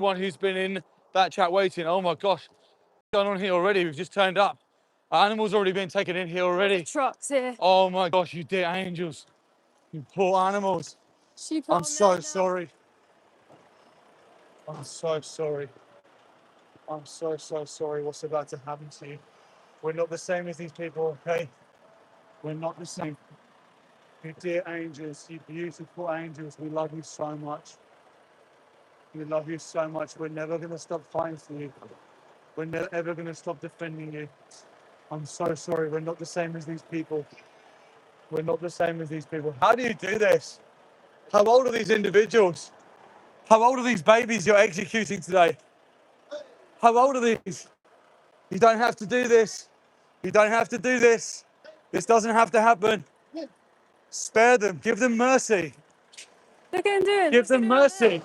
everyone who's been in that chat waiting. Oh my gosh, what's going on here already? We've just turned up. Our animals already been taken in here already. Trucks here. Oh my gosh, you dear angels. You poor animals. I'm so sorry. I'm so sorry. I'm so sorry what's about to happen to you. We're not the same as these people, okay? We're not the same. You dear angels, you beautiful angels, we love you so much. We love you so much. We're never going to stop fighting for you. We're never ever going to stop defending you. I'm so sorry. We're not the same as these people. We're not the same as these people. How do you do this? How old are these individuals? How old are these babies you're executing today? How old are these? You don't have to do this. You don't have to do this. This doesn't have to happen. Spare them. Give them mercy. Look at him doing. Give them mercy.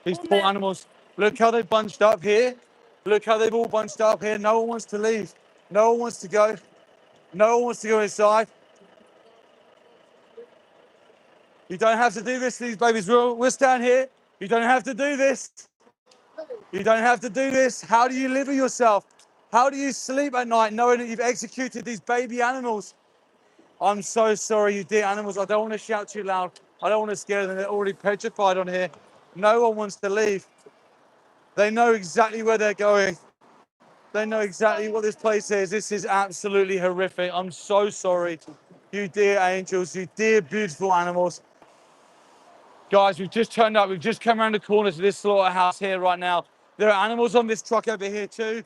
These poor animals. Look how they bunched up here. Look how they've all bunched up here. No one wants to leave. No one wants to go. No one wants to go inside. You don't have to do this to these babies. We'll stand here. You don't have to do this. You don't have to do this. How do you live with yourself? How do you sleep at night knowing that you've executed these baby animals? I'm so sorry, you dear animals. I don't want to shout too loud. I don't want to scare them. They're already petrified on here. No one wants to leave. They know exactly where they're going. They know exactly what this place is. This is absolutely horrific. I'm so sorry. You dear angels, you dear beautiful animals. Guys, we've just turned up. We've just come around the corner to this slaughterhouse here right now. There are animals on this truck over here too.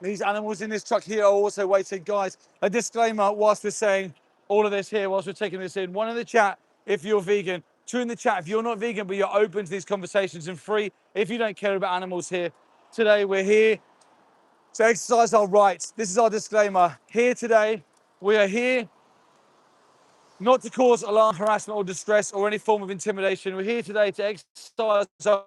These animals in this truck here are also waiting. Guys, a disclaimer whilst we're saying all of this here, whilst we're taking this in. One in the chat if you're vegan. Two in the chat if you're not vegan, but you're open to these conversations. And three, if you don't care about animals here. Today, we're here to exercise our rights. This is our disclaimer. Here today, we are here not to cause alarm, harassment, or distress, or any form of intimidation. We're here today to exercise our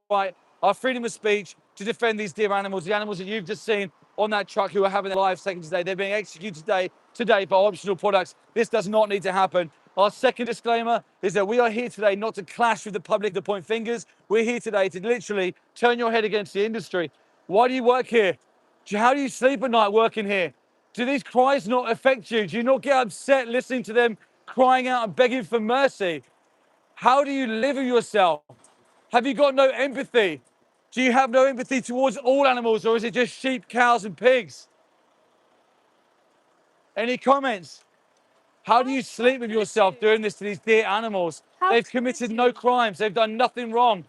right, our freedom of speech, to defend these dear animals, the animals that you've just seen on that truck who are having their lives taken today. They're being executed today by optional products. This does not need to happen. Our second disclaimer is that we are here today not to clash with the public, to point fingers. We're here today to literally turn your head against the industry. Why do you work here? How do you sleep at night working here? Do these cries not affect you? Do you not get upset listening to them crying out and begging for mercy? How do you live with yourself? Have you got no empathy? Do you have no empathy towards all animals, or is it just sheep, cows, and pigs? Any comments? How do you sleep with yourself doing this to these dear animals? They've committed no crimes. They've done nothing wrong.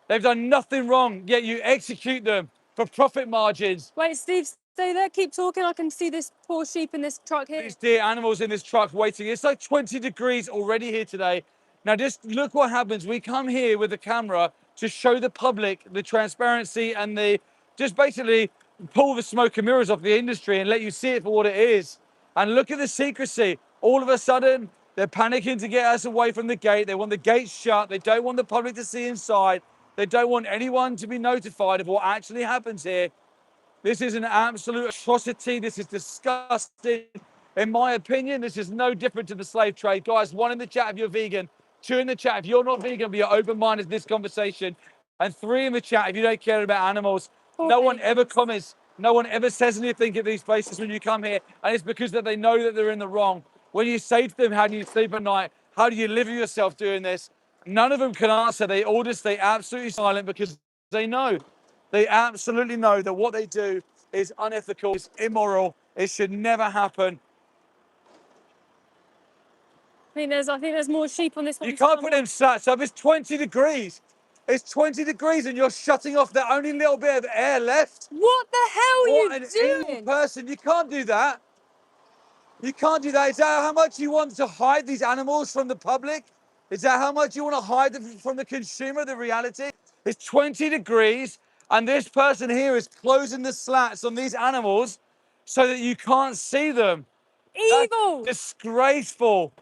They've done nothing wrong, yet you execute them for profit margins. Wait, Steve, stay there. Keep talking. I can see this poor sheep in this truck here. These dear animals in this truck waiting. It's like 20 degrees already here today. Now just look what happens. We come here with a camera to show the public the transparency and the just basically pull the smoke and mirrors off the industry and let you see it for what it is. And look at the secrecy. All of a sudden, they're panicking to get us away from the gate. They want the gate shut. They don't want the public to see inside. They don't want anyone to be notified of what actually happens here. This is an absolute atrocity. This is disgusting. In my opinion, this is no different to the slave trade. Guys, one in the chat if you're vegan. Two in the chat if you're not vegan, but you're open-minded to this conversation. And three in the chat if you don't care about animals. No one ever comments. No one ever says anything at these places when you come here. And it's because that they know that they're in the wrong. When you say to them, how do you sleep at night? How do you live with yourself doing this? None of them can answer. They all just stay absolutely silent because they know. They absolutely know that what they do is unethical, it's immoral, it should never happen. I think there's more sheep on this one. You can't put them slats up. It's 20 degrees. It's 20 degrees and you're shutting off the only little bit of air left. What the hell are you What an doing? evil person. You can't do that. You can't do that. Is that how much you want to hide these animals from the public? Is that how much you want to hide them from the consumer, the reality? It's 20 degrees and this person here is closing the slats on these animals so that you can't see them. Evil. That's disgraceful.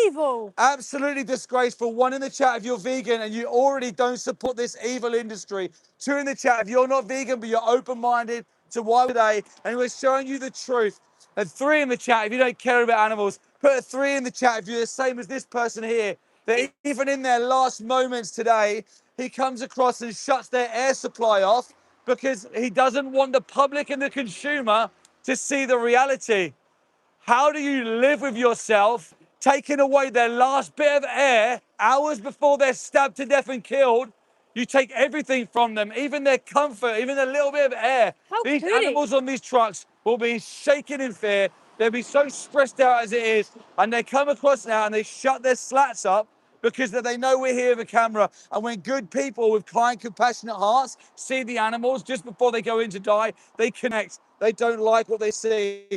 Evil. Absolutely disgraceful. One in the chat if you're vegan and you already don't support this evil industry. Two in the chat if you're not vegan but you're open-minded to why today and we're showing you the truth. And three in the chat if you don't care about animals. Put a three in the chat if you're the same as this person here. that even in their last moments today, he comes across and shuts their air supply off because he doesn't want the public and the consumer to see the reality. How do you live with yourself, taking away their last bit of air hours before they're stabbed to death and killed? You take everything from them, even their comfort, even a little bit of air. How These could he? animals on these trucks will be shaking in fear. They'll be so stressed out as it is. And they come across now and they shut their slats up because they know we're here with a camera. And when good people with kind, compassionate hearts see the animals just before they go in to die, they connect. They don't like what they see.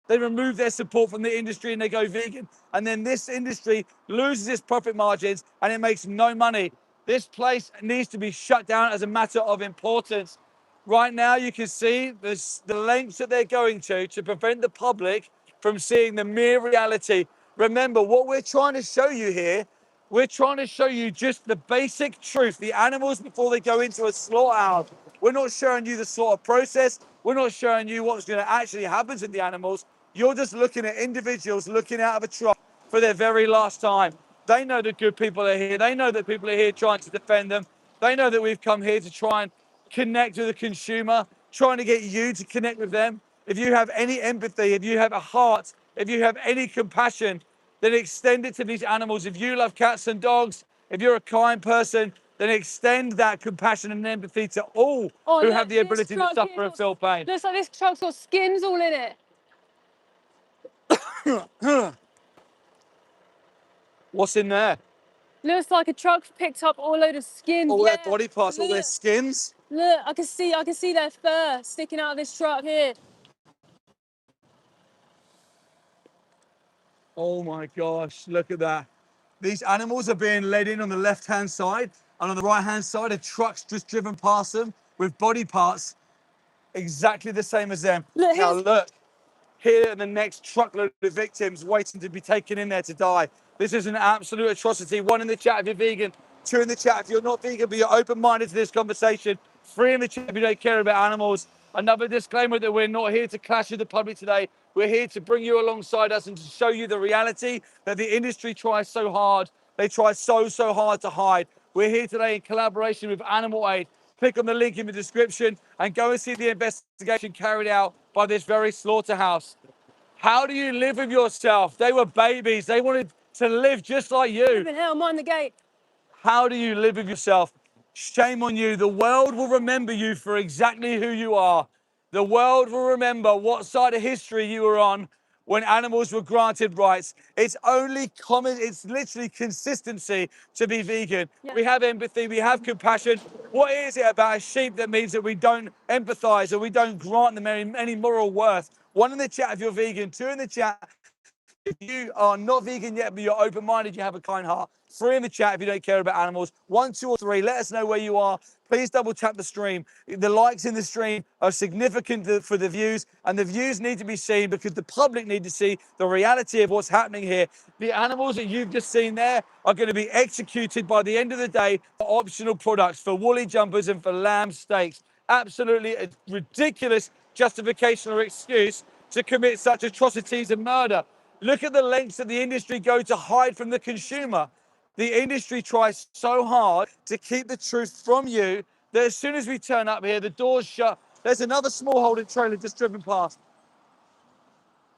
They remove their support from the industry and they go vegan. And then this industry loses its profit margins and it makes no money. This place needs to be shut down as a matter of importance. Right now, you can see the lengths that they're going to prevent the public from seeing the mere reality. Remember, what we're trying to show you here, we're trying to show you just the basic truth. The animals before they go into a slaughterhouse. We're not showing you the slaughter process. We're not showing you what's going to actually happen to the animals. You're just looking at individuals looking out of a truck for their very last time. They know that good people are here. They know that people are here trying to defend them. They know that we've come here to try and connect with the consumer, trying to get you to connect with them. If you have any empathy, if you have a heart, if you have any compassion, then extend it to these animals. If you love cats and dogs, if you're a kind person, then extend that compassion and empathy to all who have the ability to suffer and feel pain. Looks like this truck's got skins all in it. What's in there? Looks like a truck picked up all load of skins. All Yeah. their body parts, all their skins. Look, I can see their fur sticking out of this truck here. Oh my gosh, look at that. These animals are being led in on the left-hand side, and on the right-hand side, a truck's just driven past them with body parts exactly the same as them. Look, Now look, here are the next truckload of victims waiting to be taken in there to die. This is an absolute atrocity. One in the chat if you're vegan, two in the chat if you're not vegan, but you're open-minded to this conversation, three in the chat if you don't care about animals. Another disclaimer that we're not here to clash with the public today. We're here to bring you alongside us and to show you the reality that the industry tries so hard. They try so hard to hide. We're here today in collaboration with Animal Aid. Click on the link in the description and go and see the investigation carried out by this very slaughterhouse. How do you live with yourself? They were babies. They wanted to live just like you. Flipping hell, mind the gate. How do you live with yourself? Shame on you. The world will remember you for exactly who you are. The world will remember what side of history you were on when animals were granted rights. It's only common, it's literally consistency to be vegan. Yeah. We have empathy, we have compassion. What is it about a sheep that means that we don't empathize or we don't grant them any moral worth? One in the chat if you're vegan, two in the chat if you are not vegan yet, but you're open-minded, you have a kind heart. Three in the chat if you don't care about animals. One, two, or three. Let us know where you are. Please double tap the stream. The likes in the stream are significant for the views, and the views need to be seen because the public need to see the reality of what's happening here. The animals that you've just seen there are going to be executed by the end of the day for optional products, for woolly jumpers and for lamb steaks. Absolutely a ridiculous justification or excuse to commit such atrocities and murder. Look at the lengths that the industry go to hide from the consumer. The industry tries so hard to keep the truth from you that as soon as we turn up here, the door's shut. There's another small holding trailer just driven past.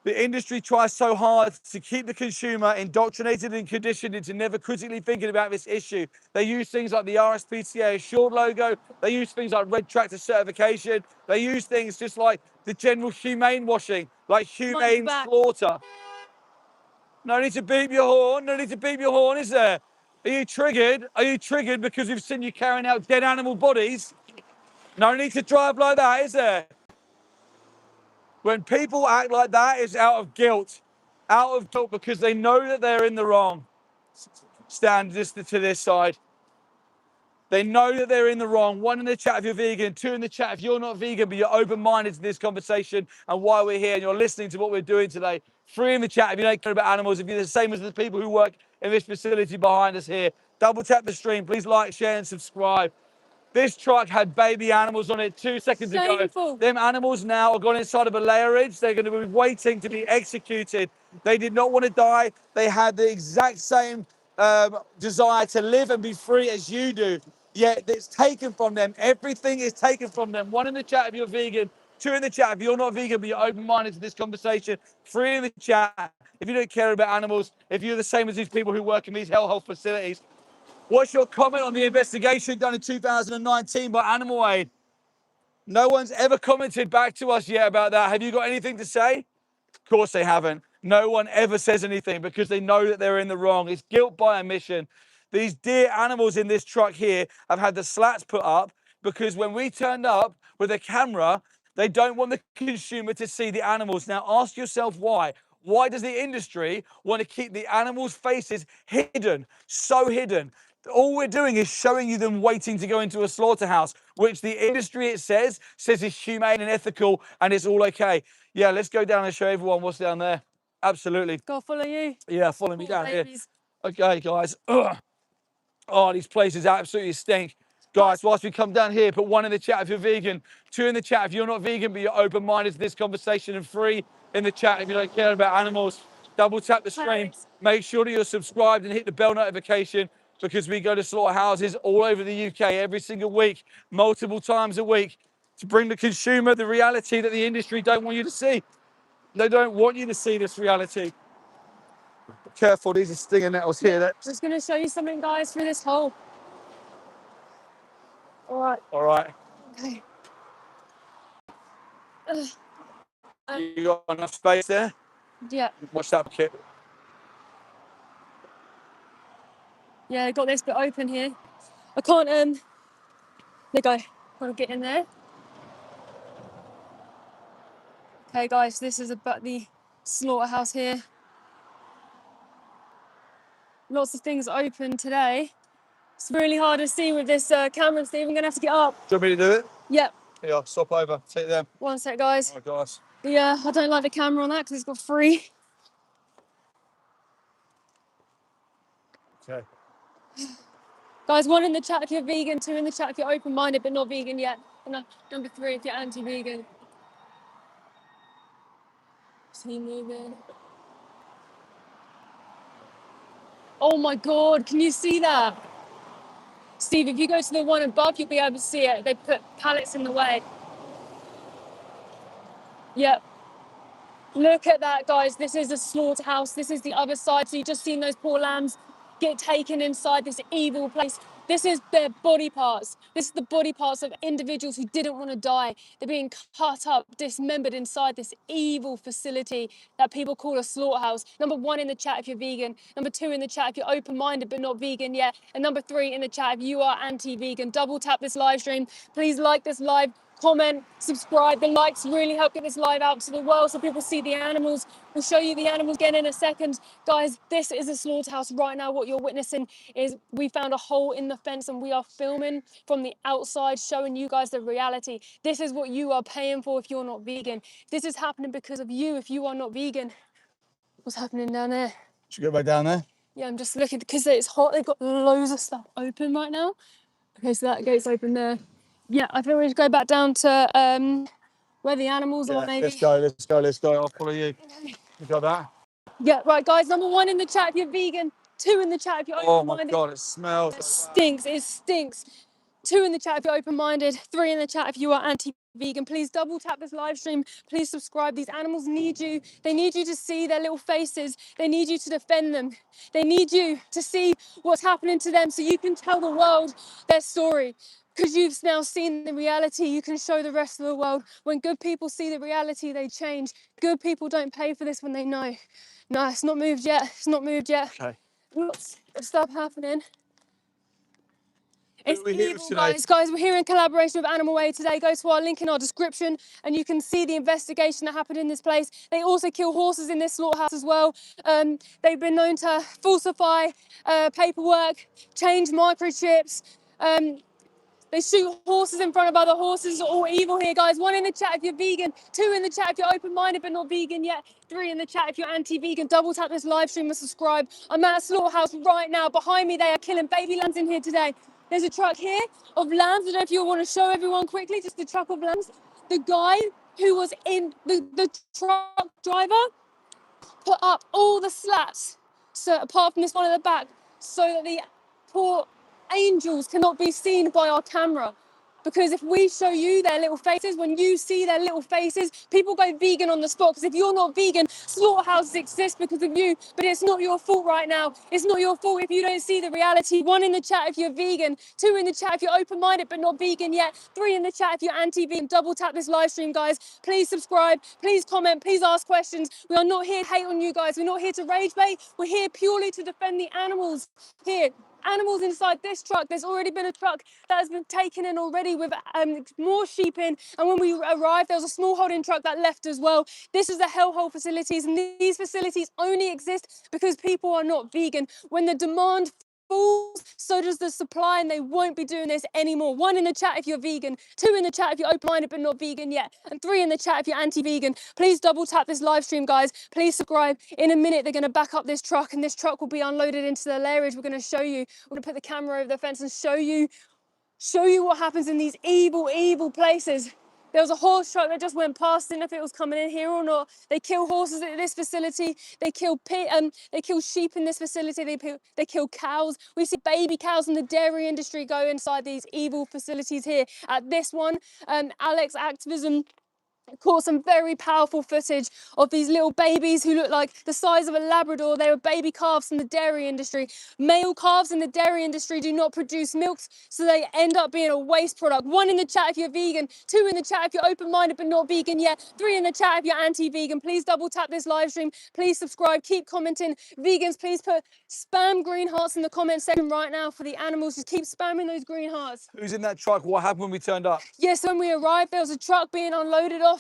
The industry tries so hard to keep the consumer indoctrinated and conditioned into never critically thinking about this issue. They use things like the RSPCA Assured logo. They use things like Red Tractor certification. They use things just like the general humane washing, like humane slaughter. No need to beep your horn. No need to beep your horn, is there? Are you triggered? Are you triggered because we've seen you carrying out dead animal bodies? No need to drive like that, is there? When people act like that, it's out of guilt. Out of guilt because they know that they're in the wrong. Stand just to this side. They know that they're in the wrong. One in the chat if you're vegan, two in the chat if you're not vegan, but you're open-minded to this conversation and why we're here and you're listening to what we're doing today. Three in the chat if you don't care about animals, if you're the same as the people who work in this facility behind us here. Double tap the stream. Please like, share, and subscribe. This truck had baby animals on it 2 seconds ago. Shameful. Them animals now are gone inside of a layerage. They're going to be waiting to be executed. They did not want to die. They had the exact same desire to live and be free as you do. Yet it's taken from them. Everything is taken from them. One in the chat if you're vegan. Two in the chat if you're not vegan, but you're open-minded to this conversation. Three in the chat if you don't care about animals. If you're the same as these people who work in these hellhole facilities. What's your comment on the investigation done in 2019 by Animal Aid? No one's ever commented back to us yet about that. Have you got anything to say? Of course they haven't. No one ever says anything because they know that they're in the wrong. It's guilt by omission. These dear animals in this truck here have had the slats put up because when we turned up with a camera, they don't want the consumer to see the animals. Now ask yourself why. Why does the industry want to keep the animals' faces hidden, so hidden? All we're doing is showing you them waiting to go into a slaughterhouse, which the industry, it says is humane and ethical and it's all okay. Yeah, let's go down and show everyone what's down there. Absolutely. Go follow you. Yeah, follow me down Babies. here. Okay, guys. Ugh. Oh, these places absolutely stink. Guys, whilst we come down here, put one in the chat if you're vegan, two in the chat if you're not vegan, but you're open-minded to this conversation, and three in the chat if you don't care about animals. Double tap the stream. Make sure that you're subscribed and hit the bell notification because we go to slaughterhouses all over the UK every single week, multiple times a week, to bring the consumer the reality that the industry don't want you to see. They don't want you to see this reality. Careful, these are stinging nettles here. I'm just going to show you something, guys, through this hole. All right. All right. Okay. You got enough space there? Yeah. Watch that kit. Yeah, I got this bit open here. I can't, there you go. Can't get in there. Okay, guys, this is about the slaughterhouse here. Lots of things open today. It's really hard to see with this camera, Steve. I'm gonna have to get up. Do you want me to do it? Yep. Yeah, swap over. Take them. One sec, guys. Oh, guys. Yeah, I don't like the camera on that because it's got three. Okay. Guys, one in the chat if you're vegan, two in the chat if you're open-minded but not vegan yet. And number three if you're anti-vegan. See moving. Oh my God, can you see that? Steve, if you go to the one above, you'll be able to see it. They put pallets in the way. Yep. Look at that, guys. This is a slaughterhouse. This is the other side. So you've just seen those poor lambs get taken inside this evil place. This is their body parts. This is the body parts of individuals who didn't want to die. They're being cut up, dismembered inside this evil facility that people call a slaughterhouse. Number one in the chat if you're vegan. Number two in the chat if you're open-minded but not vegan yet. And number three in the chat if you are anti-vegan. Double tap this live stream. Please like this live. Comment, subscribe. The likes really help get this live out to the world so people see the animals. We'll show you the animals again in a second. Guys, this is a slaughterhouse right now. What you're witnessing is we found a hole in the fence and we are filming from the outside, showing you guys the reality. This is what you are paying for if you're not vegan. This is happening because of you if you are not vegan. What's happening down there? Should we go back down there? Yeah, I'm just looking because it's hot. They've got loads of stuff open right now. Okay, so that gate's open there. Yeah, I think we should go back down to where the animals are, maybe. Let's go. I'll follow you. Okay. You got that? Yeah, right, guys. Number one in the chat if you're vegan. Two in the chat if you're open-minded. Oh my God, it smells. It stinks. It stinks. Two in the chat if you're open-minded. Three in the chat if you are anti-vegan. Please double tap this live stream. Please subscribe. These animals need you. They need you to see their little faces. They need you to defend them. They need you to see what's happening to them so you can tell the world their story. Because you've now seen the reality, you can show the rest of the world. When good people see the reality, they change. Good people don't pay for this when they know. No, it's not moved yet. It's not moved yet. Okay. Lots of stuff happening. It's Who are we here evil, today? guys. We're here in collaboration with Animal Aid today. Go to our link in our description and you can see the investigation that happened in this place. They also kill horses in this slaughterhouse as well. They've been known to falsify paperwork, change microchips. They shoot horses in front of other horses. It's all evil here, guys. One in the chat if you're vegan. Two in the chat if you're open-minded but not vegan yet. Three in the chat if you're anti-vegan. Double tap this live stream and subscribe. I'm at a slaughterhouse right now. Behind me, they are killing baby lambs in here today. There's a truck here of lambs. I don't know if you want to show everyone quickly, just the truck of lambs. The guy who was in, the truck driver, put up all the slats. So apart from this one at the back, so that the poor angels cannot be seen by our camera. Because if we show you their little faces, when you see their little faces, people go vegan on the spot. Because if you're not vegan, slaughterhouses exist because of you. But it's not your fault right now. It's not your fault if you don't see the reality. 1 in the chat if you're vegan. 2 in the chat if you're open-minded but not vegan yet. 3 in the chat if you're anti-vegan. Double tap this live stream, guys. Please subscribe. Please comment. Please ask questions. We are not here to hate on you guys. We're not here to rage bait. We're here purely to defend the animals here. Animals inside this truck. There's already been a truck that has been taken in already with more sheep in. And when we arrived, there was a small holding truck that left as well. This is the hellhole facilities, and these facilities only exist because people are not vegan. When the demand falls, so does the supply, and they won't be doing this anymore. 1 in the chat if you're vegan, 2 in the chat if you're open-minded but not vegan yet, and 3 in the chat if you're anti-vegan. Please double tap this live stream, guys. Please subscribe. In a minute, they're going to back up this truck, and this truck will be unloaded into the lairage. We're going to show you. We're going to put the camera over the fence and show you what happens in these evil, evil places. There was a horse truck that just went past. Didn't know if it was coming in here or not. They kill horses at this facility. They kill sheep in this facility. They kill cows. We see baby cows in the dairy industry go inside these evil facilities here. At this one, Alex Activism caught some very powerful footage of these little babies who look like the size of a Labrador. They were baby calves in the dairy industry. Male calves in the dairy industry do not produce milks, so they end up being a waste product. 1 in the chat if you're vegan, 2 in the chat if you're open-minded but not vegan yet, 3 in the chat if you're anti-vegan. Please double tap this live stream. Please subscribe. Keep commenting. Vegans, please put spam green hearts in the comment section right now for the animals. Just keep spamming those green hearts. Who's in that truck? What happened when we turned up? Yes, when we arrived, there was a truck being unloaded off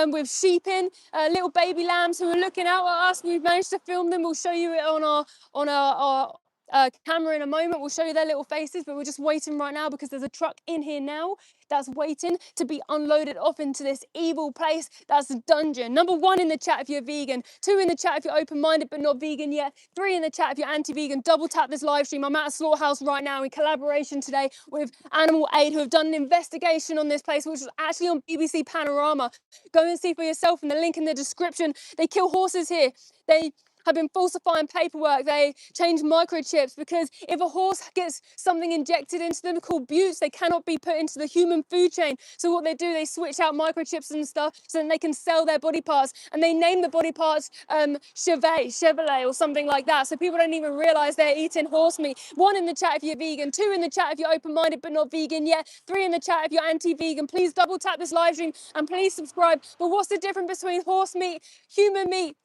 with sheep in, little baby lambs who were looking out at us. We've managed to film them. We'll show you it on our camera in a moment. We'll show you their little faces, but we're just waiting right now because there's a truck in here now that's waiting to be unloaded off into this evil place. That's a dungeon. Number 1 in the chat if you're vegan, 2 in the chat if you're open-minded but not vegan yet, 3 in the chat if you're anti-vegan. Double tap this live stream. I'm at a slaughterhouse right now in collaboration today with Animal Aid, who have done an investigation on this place, which was actually on BBC Panorama. Go and see for yourself in the link in the description. They kill horses here. They have been falsifying paperwork. They change microchips because if a horse gets something injected into them called butes, they cannot be put into the human food chain. So what they do, they switch out microchips and stuff so that they can sell their body parts. And they name the body parts Chevrolet or something like that. So people don't even realize they're eating horse meat. 1 in the chat if you're vegan, 2 in the chat if you're open-minded but not vegan yet, 3 in the chat if you're anti-vegan. Please double tap this live stream and please subscribe. But what's the difference between horse meat, human meat,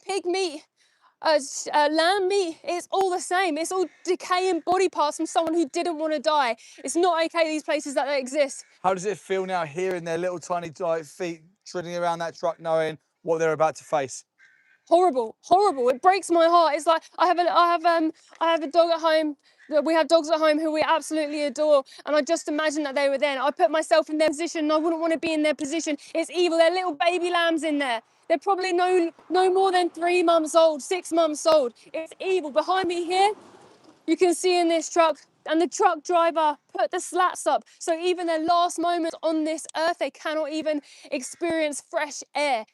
pig meat, lamb meat? It's all the same. It's all decaying body parts from someone who didn't want to die. It's not okay, these places that they exist. How does it feel now hearing their little tiny feet treading around that truck knowing what they're about to face? Horrible, horrible. It breaks my heart. It's like I have a dog at home. We have dogs at home who we absolutely adore, and I just imagine that they were there. I put myself in their position, and I wouldn't want to be in their position. It's evil. They're little baby lambs in there. They're probably no more than 3 months old, 6 months old. It's evil. Behind me here, you can see in this truck, and the truck driver put the slats up. So even their last moments on this earth, they cannot even experience fresh air.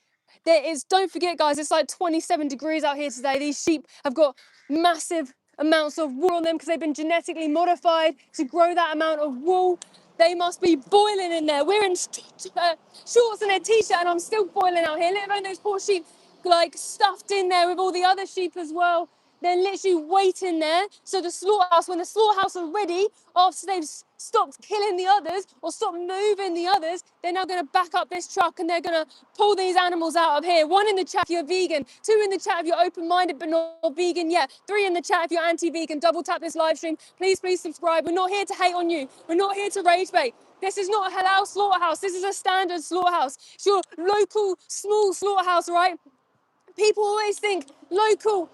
Don't forget, guys, it's like 27 degrees out here today. These sheep have got massive amounts of wool on them because they've been genetically modified to grow that amount of wool. They must be boiling in there. We're in shorts and a t-shirt, and I'm still boiling out here. Look at those poor sheep, like stuffed in there with all the other sheep as well. They're literally waiting there. So the slaughterhouse, when the slaughterhouse are ready, after they've stopped killing the others or stopped moving the others, they're now going to back up this truck and they're going to pull these animals out of here. 1 in the chat if you're vegan, 2 in the chat if you're open-minded but not vegan yet, 3 in the chat if you're anti-vegan. Double tap this live stream. Please subscribe. We're not here to hate on you. We're not here to rage bait. This is not a halal slaughterhouse. This is a standard slaughterhouse. It's your local small slaughterhouse, right? People always think local,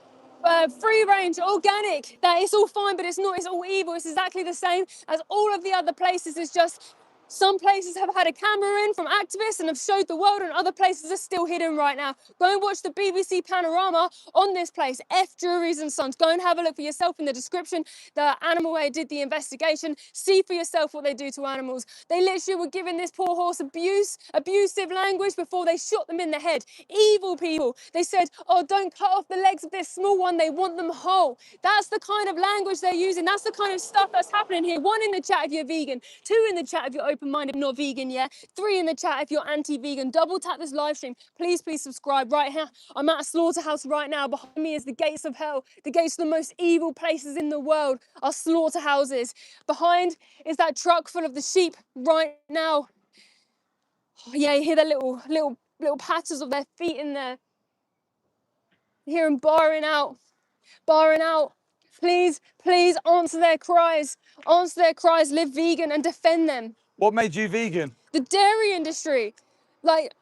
free range, organic, that it's all fine, but it's not. It's all evil. It's exactly the same as all of the other places. It's just Some places have had a camera in from activists and have showed the world, and other places are still hidden right now. Go and watch the BBC panorama on this place, F Juries and Sons. Go and have a look for yourself in the description. The Animal Aid did the investigation. See for yourself what they do to animals. They literally were giving this poor horse abusive language before they shot them in the head. Evil people. They said, oh, don't cut off the legs of this small one. They want them whole. That's the kind of language they're using. That's the kind of stuff that's happening here. 1 in the chat if you're vegan. 2 in the chat if you're open-minded, not vegan, yeah? 3 in the chat if you're anti-vegan. Double tap this live stream. Please subscribe right here. I'm at a slaughterhouse right now. Behind me is the gates of hell. The gates of the most evil places in the world are slaughterhouses. Behind is that truck full of the sheep right now. Oh, yeah, you hear the little patters of their feet in there. You hear them barring out. Please answer their cries. Answer their cries, live vegan and defend them. What made you vegan? The dairy industry. Like,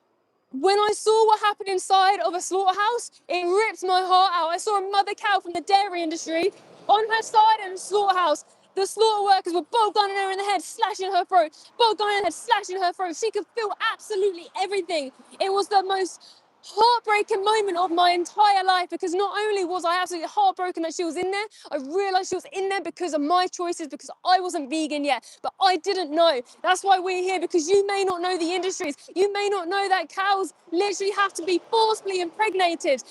when I saw what happened inside of a slaughterhouse, it ripped my heart out. I saw a mother cow from the dairy industry on her side in a slaughterhouse. The slaughter workers were bolt gunning her in the head, slashing her throat, bolt gunning her head, slashing her throat. She could feel absolutely everything. It was the most heartbreaking moment of my entire life, because not only was I absolutely heartbroken that she was in there, I realised she was in there because of my choices, because I wasn't vegan yet, but I didn't know. That's why we're here, because you may not know the industries. You may not know that cows literally have to be forcibly impregnated.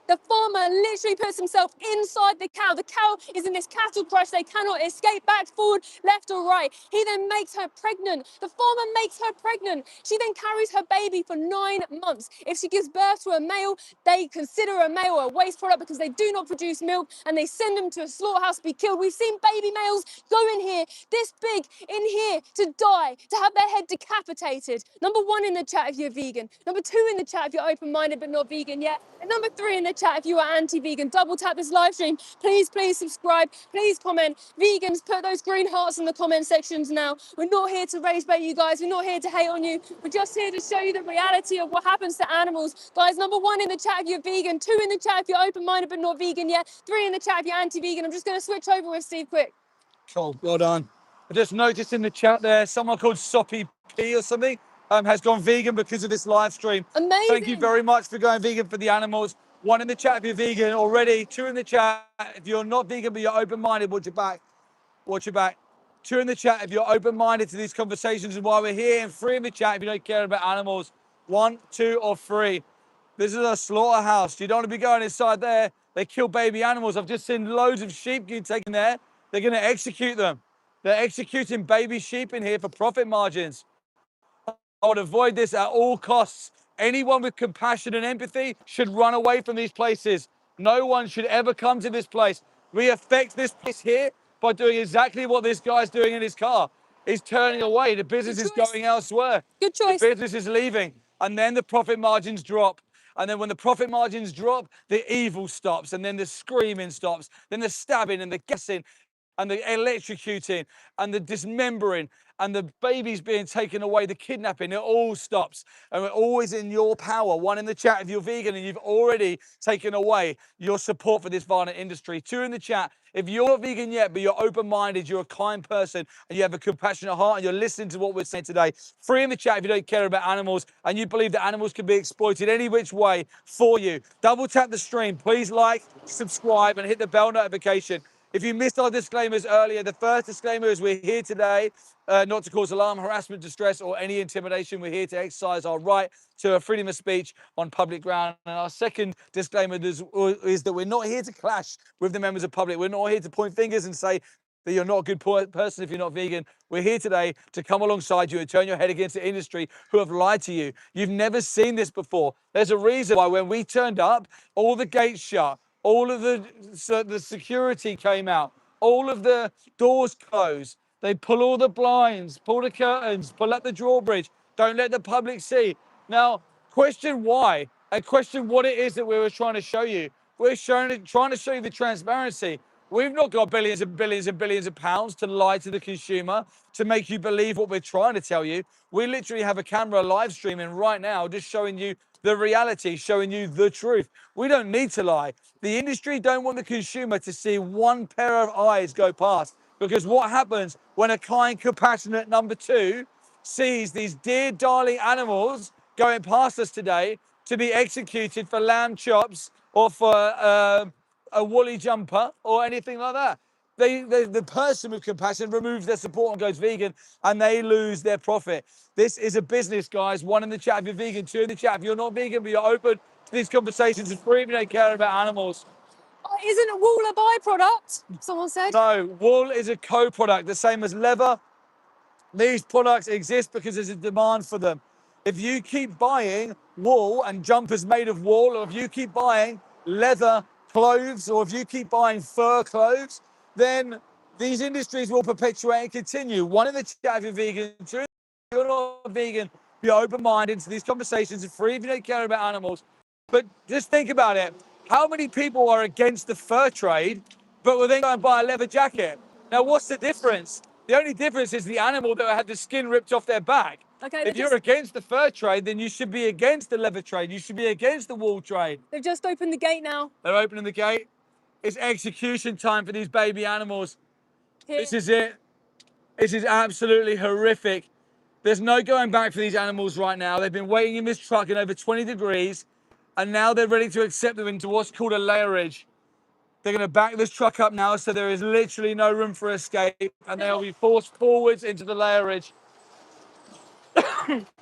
The farmer literally puts himself inside the cow. The cow is in this cattle crush. They cannot escape back, forward, left or right. He then makes her pregnant. The farmer makes her pregnant. She then carries her baby for 9 months. If she gives birth to a male, they consider a male a waste product because they do not produce milk, and they send them to a slaughterhouse to be killed. We've seen baby males go in here, this big, in here, to die, to have their head decapitated. Number 1 in the chat if you're vegan. Number 2 in the chat if you're open-minded but not vegan yet. And number 3 in the chat if you are anti-vegan. Double tap this live stream. Please subscribe. Please comment. Vegans, put those green hearts in the comment sections now. We're not here to raise bait, you guys. We're not here to hate on you. We're just here to show you the reality of what happens to animals. Guys, number 1 in the chat if you're vegan. 2 in the chat if you're open-minded but not vegan yet. 3 in the chat if you're anti-vegan. I'm just going to switch over with Steve quick. Cool, well done. I just noticed in the chat there, someone called Soppy P or something has gone vegan because of this live stream. Amazing. Thank you very much for going vegan for the animals. 1 in the chat if you're vegan already. 2 in the chat if you're not vegan but you're open-minded. Watch your back. Watch your back. 2 in the chat if you're open-minded to these conversations and why we're here. And 3 in the chat if you don't care about animals. 1, 2, or 3. This is a slaughterhouse. You don't want to be going inside there. They kill baby animals. I've just seen loads of sheep getting taken there. They're going to execute them. They're executing baby sheep in here for profit margins. I would avoid this at all costs. Anyone with compassion and empathy should run away from these places. No one should ever come to this place. We affect this place here by doing exactly what this guy's doing in his car. He's turning away. The business is going elsewhere. Good choice. The business is leaving. And then the profit margins drop. And then when the profit margins drop, the evil stops. And then the screaming stops. Then the stabbing and the gassing and the electrocuting and the dismembering and the babies being taken away, the kidnapping, it all stops. And we're always in your power. 1 in the chat if you're vegan and you've already taken away your support for this violent industry. 2 in the chat if you're not vegan yet, but you're open-minded, you're a kind person, and you have a compassionate heart, and you're listening to what we're saying today. 3 in the chat if you don't care about animals, and you believe that animals can be exploited any which way for you. Double tap the stream. Please like, subscribe, and hit the bell notification. If you missed our disclaimers earlier, the first disclaimer is we're here today not to cause alarm, harassment, distress, or any intimidation. We're here to exercise our right to a freedom of speech on public ground. And our second disclaimer is that we're not here to clash with the members of public. We're not here to point fingers and say that you're not a good person if you're not vegan. We're here today to come alongside you and turn your head against the industry who have lied to you. You've never seen this before. There's a reason why when we turned up, all the gates shut. All of the security came out. All of the doors closed. They pull all the blinds, pull the curtains, pull up the drawbridge. Don't let the public see. Now, question why and question what it is that we were trying to show you. We're trying to show you the transparency. We've not got billions and billions and billions of pounds to lie to the consumer, to make you believe what we're trying to tell you. We literally have a camera live streaming right now, just showing you the reality, showing you the truth. We don't need to lie. The industry don't want the consumer to see one pair of eyes go past, because what happens when a kind, compassionate number 2 sees these dear darling animals going past us today to be executed for lamb chops or for a woolly jumper or anything like that. The person with compassion removes their support and goes vegan, and they lose their profit. This is a business, guys. One in the chat if you're vegan, two in the chat if you're not vegan, but you're open to these conversations and free if you don't care about animals. Oh, isn't wool a byproduct? Someone said. No, wool is a co-product, the same as leather. These products exist because there's a demand for them. If you keep buying wool and jumpers made of wool, or if you keep buying leather clothes, or if you keep buying fur clothes, then these industries will perpetuate and continue. One in the chat if you're vegan, two if you're not vegan, be open-minded to these conversations and free if you don't care about animals. But just think about it. How many people are against the fur trade, but will then go and buy a leather jacket? Now, what's the difference? The only difference is the animal that had the skin ripped off their back. Okay, If you're against the fur trade, then you should be against the leather trade. You should be against the wool trade. They've just opened the gate now. They're opening the gate. It's execution time for these baby animals. Here. This is it. This is absolutely horrific. There's no going back for these animals right now. They've been waiting in this truck in over 20 degrees, and now they're ready to accept them into what's called a layerage. They're going to back this truck up now, so there is literally no room for escape, and they'll be forced forwards into the layerage.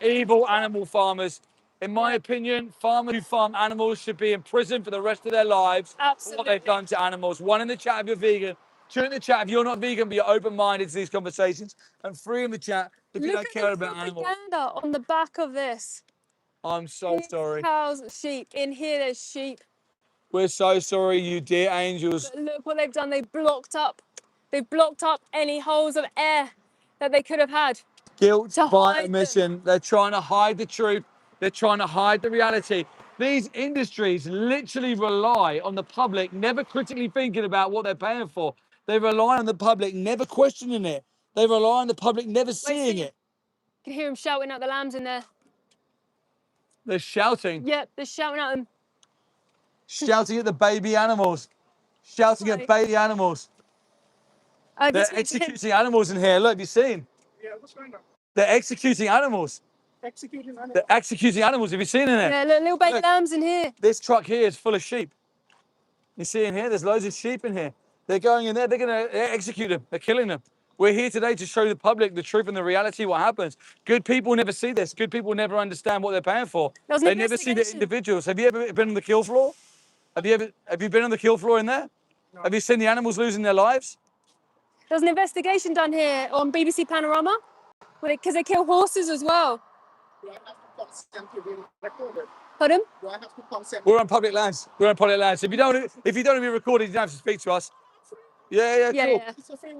Evil animal farmers. In my opinion, farmers who farm animals should be in prison for the rest of their lives for what they've done to animals. One in the chat if you're vegan, two in the chat if you're not vegan, but you're open-minded to these conversations, and three in the chat if you don't care about animals. Look at the propaganda on the back of this. I'm so sorry. Cows, sheep. In here, there's sheep. We're so sorry, you dear angels. But look what they've done. They've blocked up any holes of air that they could have had. Guilt by omission. They're trying to hide the truth. They're trying to hide the reality. These industries literally rely on the public never critically thinking about what they're paying for. They rely on the public never questioning it. They rely on the public never seeing it. You can hear them shouting at the lambs in there. They're shouting. Yep, they're shouting at them. Shouting at the baby animals. Shouting at baby animals. They're executing animals in here. Look, have you seen? Yeah, what's going on? They're executing animals. Executing animals. They're executing animals. Have you seen in there? Yeah, little baby lambs in here. This truck here is full of sheep. You see in here, there's loads of sheep in here. They're going in there, they're going to execute them. They're killing them. We're here today to show the public the truth and the reality, what happens. Good people never see this. Good people never understand what they're paying for. They never see the individuals. Have you ever been on the kill floor? Have you been on the kill floor in there? No. Have you seen the animals losing their lives? There was an investigation done here on BBC Panorama because they kill horses as well. Do I have to consent to being recorded? Pardon? Do I have to consent? We're on public lands. We're on public lands. If you don't want to be recorded, you don't have to speak to us. Yeah, cool. Yeah.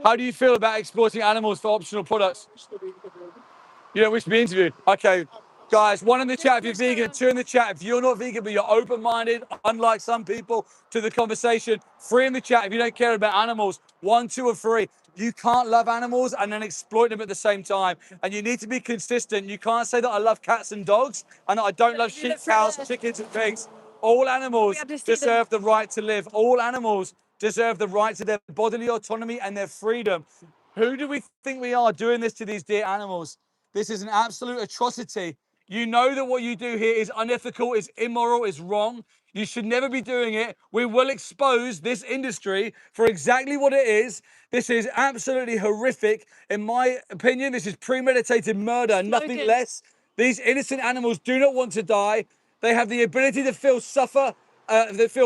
How do you feel about exploiting animals for optional products? You don't wish to be interviewed? Okay. Guys, one in the chat if you're vegan, two in the chat if you're not vegan, but you're open-minded, unlike some people, to the conversation. Three in the chat if you don't care about animals. One, two, or three. You can't love animals and then exploit them at the same time. And you need to be consistent. You can't say that I love cats and dogs and that I don't love sheep, cows, chickens, and pigs. All animals deserve the right to live. All animals deserve the right to their bodily autonomy and their freedom. Who do we think we are doing this to these dear animals? This is an absolute atrocity. You know that what you do here is unethical, is immoral, is wrong. You should never be doing it. We will expose this industry for exactly what it is. This is absolutely horrific. In my opinion, this is premeditated murder, nothing less. These innocent animals do not want to die. They have the ability to feel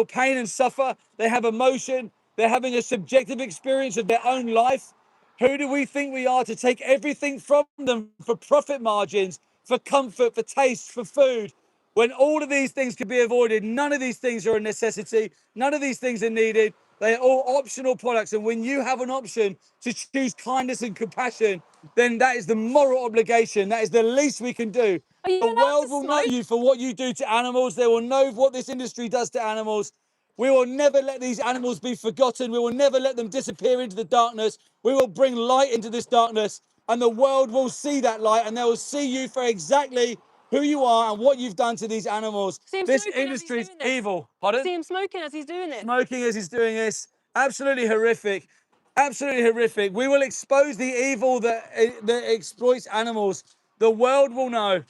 pain and suffer. They have emotion. They're having a subjective experience of their own life. Who do we think we are to take everything from them for profit margins, for comfort, for taste, for food? When all of these things can be avoided, none of these things are a necessity. None of these things are needed. They are all optional products. And when you have an option to choose kindness and compassion, then that is the moral obligation. That is the least we can do. The world will know you for what you do to animals. They will know what this industry does to animals. We will never let these animals be forgotten. We will never let them disappear into the darkness. We will bring light into this darkness, and the world will see that light, and they will see you for exactly who you are and what you've done to these animals. This industry is evil. Pardon? See him smoking as he's doing it. Smoking as he's doing this. Absolutely horrific. Absolutely horrific. We will expose the evil that exploits animals. The world will know.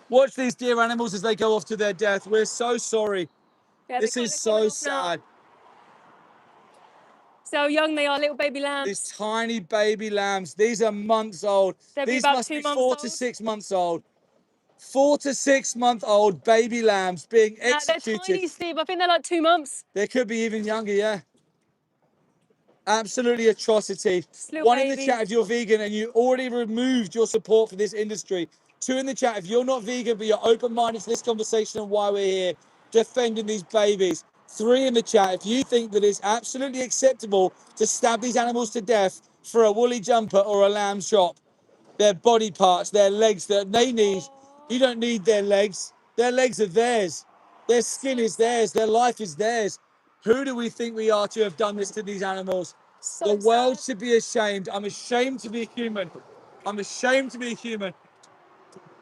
Watch these dear animals as they go off to their death. We're so sorry. Yeah, This is so sad. So how young they are, little baby These lambs. tiny baby lambs. These are months old. They'll be These about must 2 be months 4 to old. 6 months old. 4 to 6 month old baby lambs being Nah, they're executed. tiny, Steve. I think they're like 2 months. They could be even younger, yeah. Absolutely atrocity. Just little One in the babies. chat if you're vegan and you already removed your support for this industry. 2 in the chat if you're not vegan but you're open-minded to this conversation and why we're here defending these babies. 3 in the chat if you think that it's absolutely acceptable to stab these animals to death for a woolly jumper or a lamb chop. Their body parts, their legs that they need. You don't need their legs. Their legs are theirs. Their skin is theirs. Their life is theirs. Who do we think we are to have done this to these animals? The world should be ashamed. I'm ashamed to be human. I'm ashamed to be human.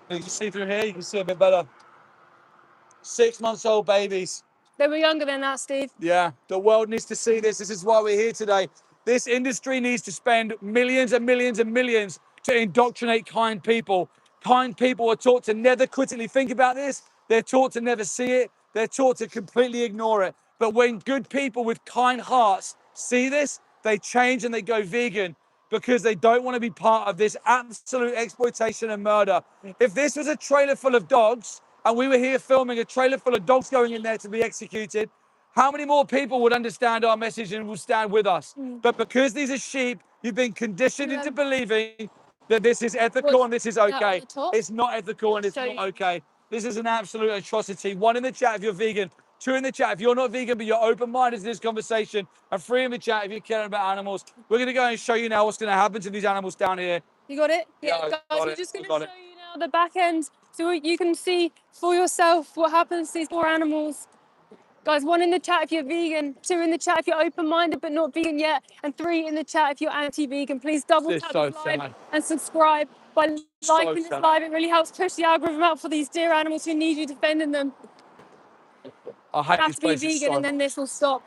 You can see through here, you can see a bit better. 6 months old babies. They were younger than that, Steve. Yeah, the world needs to see this. This is why we're here today. This industry needs to spend millions and millions and millions to indoctrinate kind people. Kind people are taught to never critically think about this. They're taught to never see it. They're taught to completely ignore it. But when good people with kind hearts see this, they change and they go vegan because they don't want to be part of this absolute exploitation and murder. If this was a trailer full of dogs and we were here filming a trailer full of dogs going in there to be executed, how many more people would understand our message and will stand with us? But because these are sheep, you've been conditioned into believing that this is ethical and this is okay. It's not ethical and it's not okay. This is an absolute atrocity. 1 in the chat if you're vegan. 2 in the chat if you're not vegan but you're open-minded to this conversation. And 3 in the chat if you're caring about animals. We're going to go and show you now what's going to happen to these animals down here. You got it? Yeah, Guys, got we're it. just going to Got show it. you now the back end so you can see for yourself what happens to these poor animals. Guys, 1 in the chat if you're vegan, 2 in the chat if you're open-minded but not vegan yet, and 3 in the chat if you're anti-vegan. Please double This tap is so this live sad. and subscribe by liking this sad. live. It really helps push the algorithm out for these dear animals who need you defending them. I hate You have this to be place vegan so and then this will stop.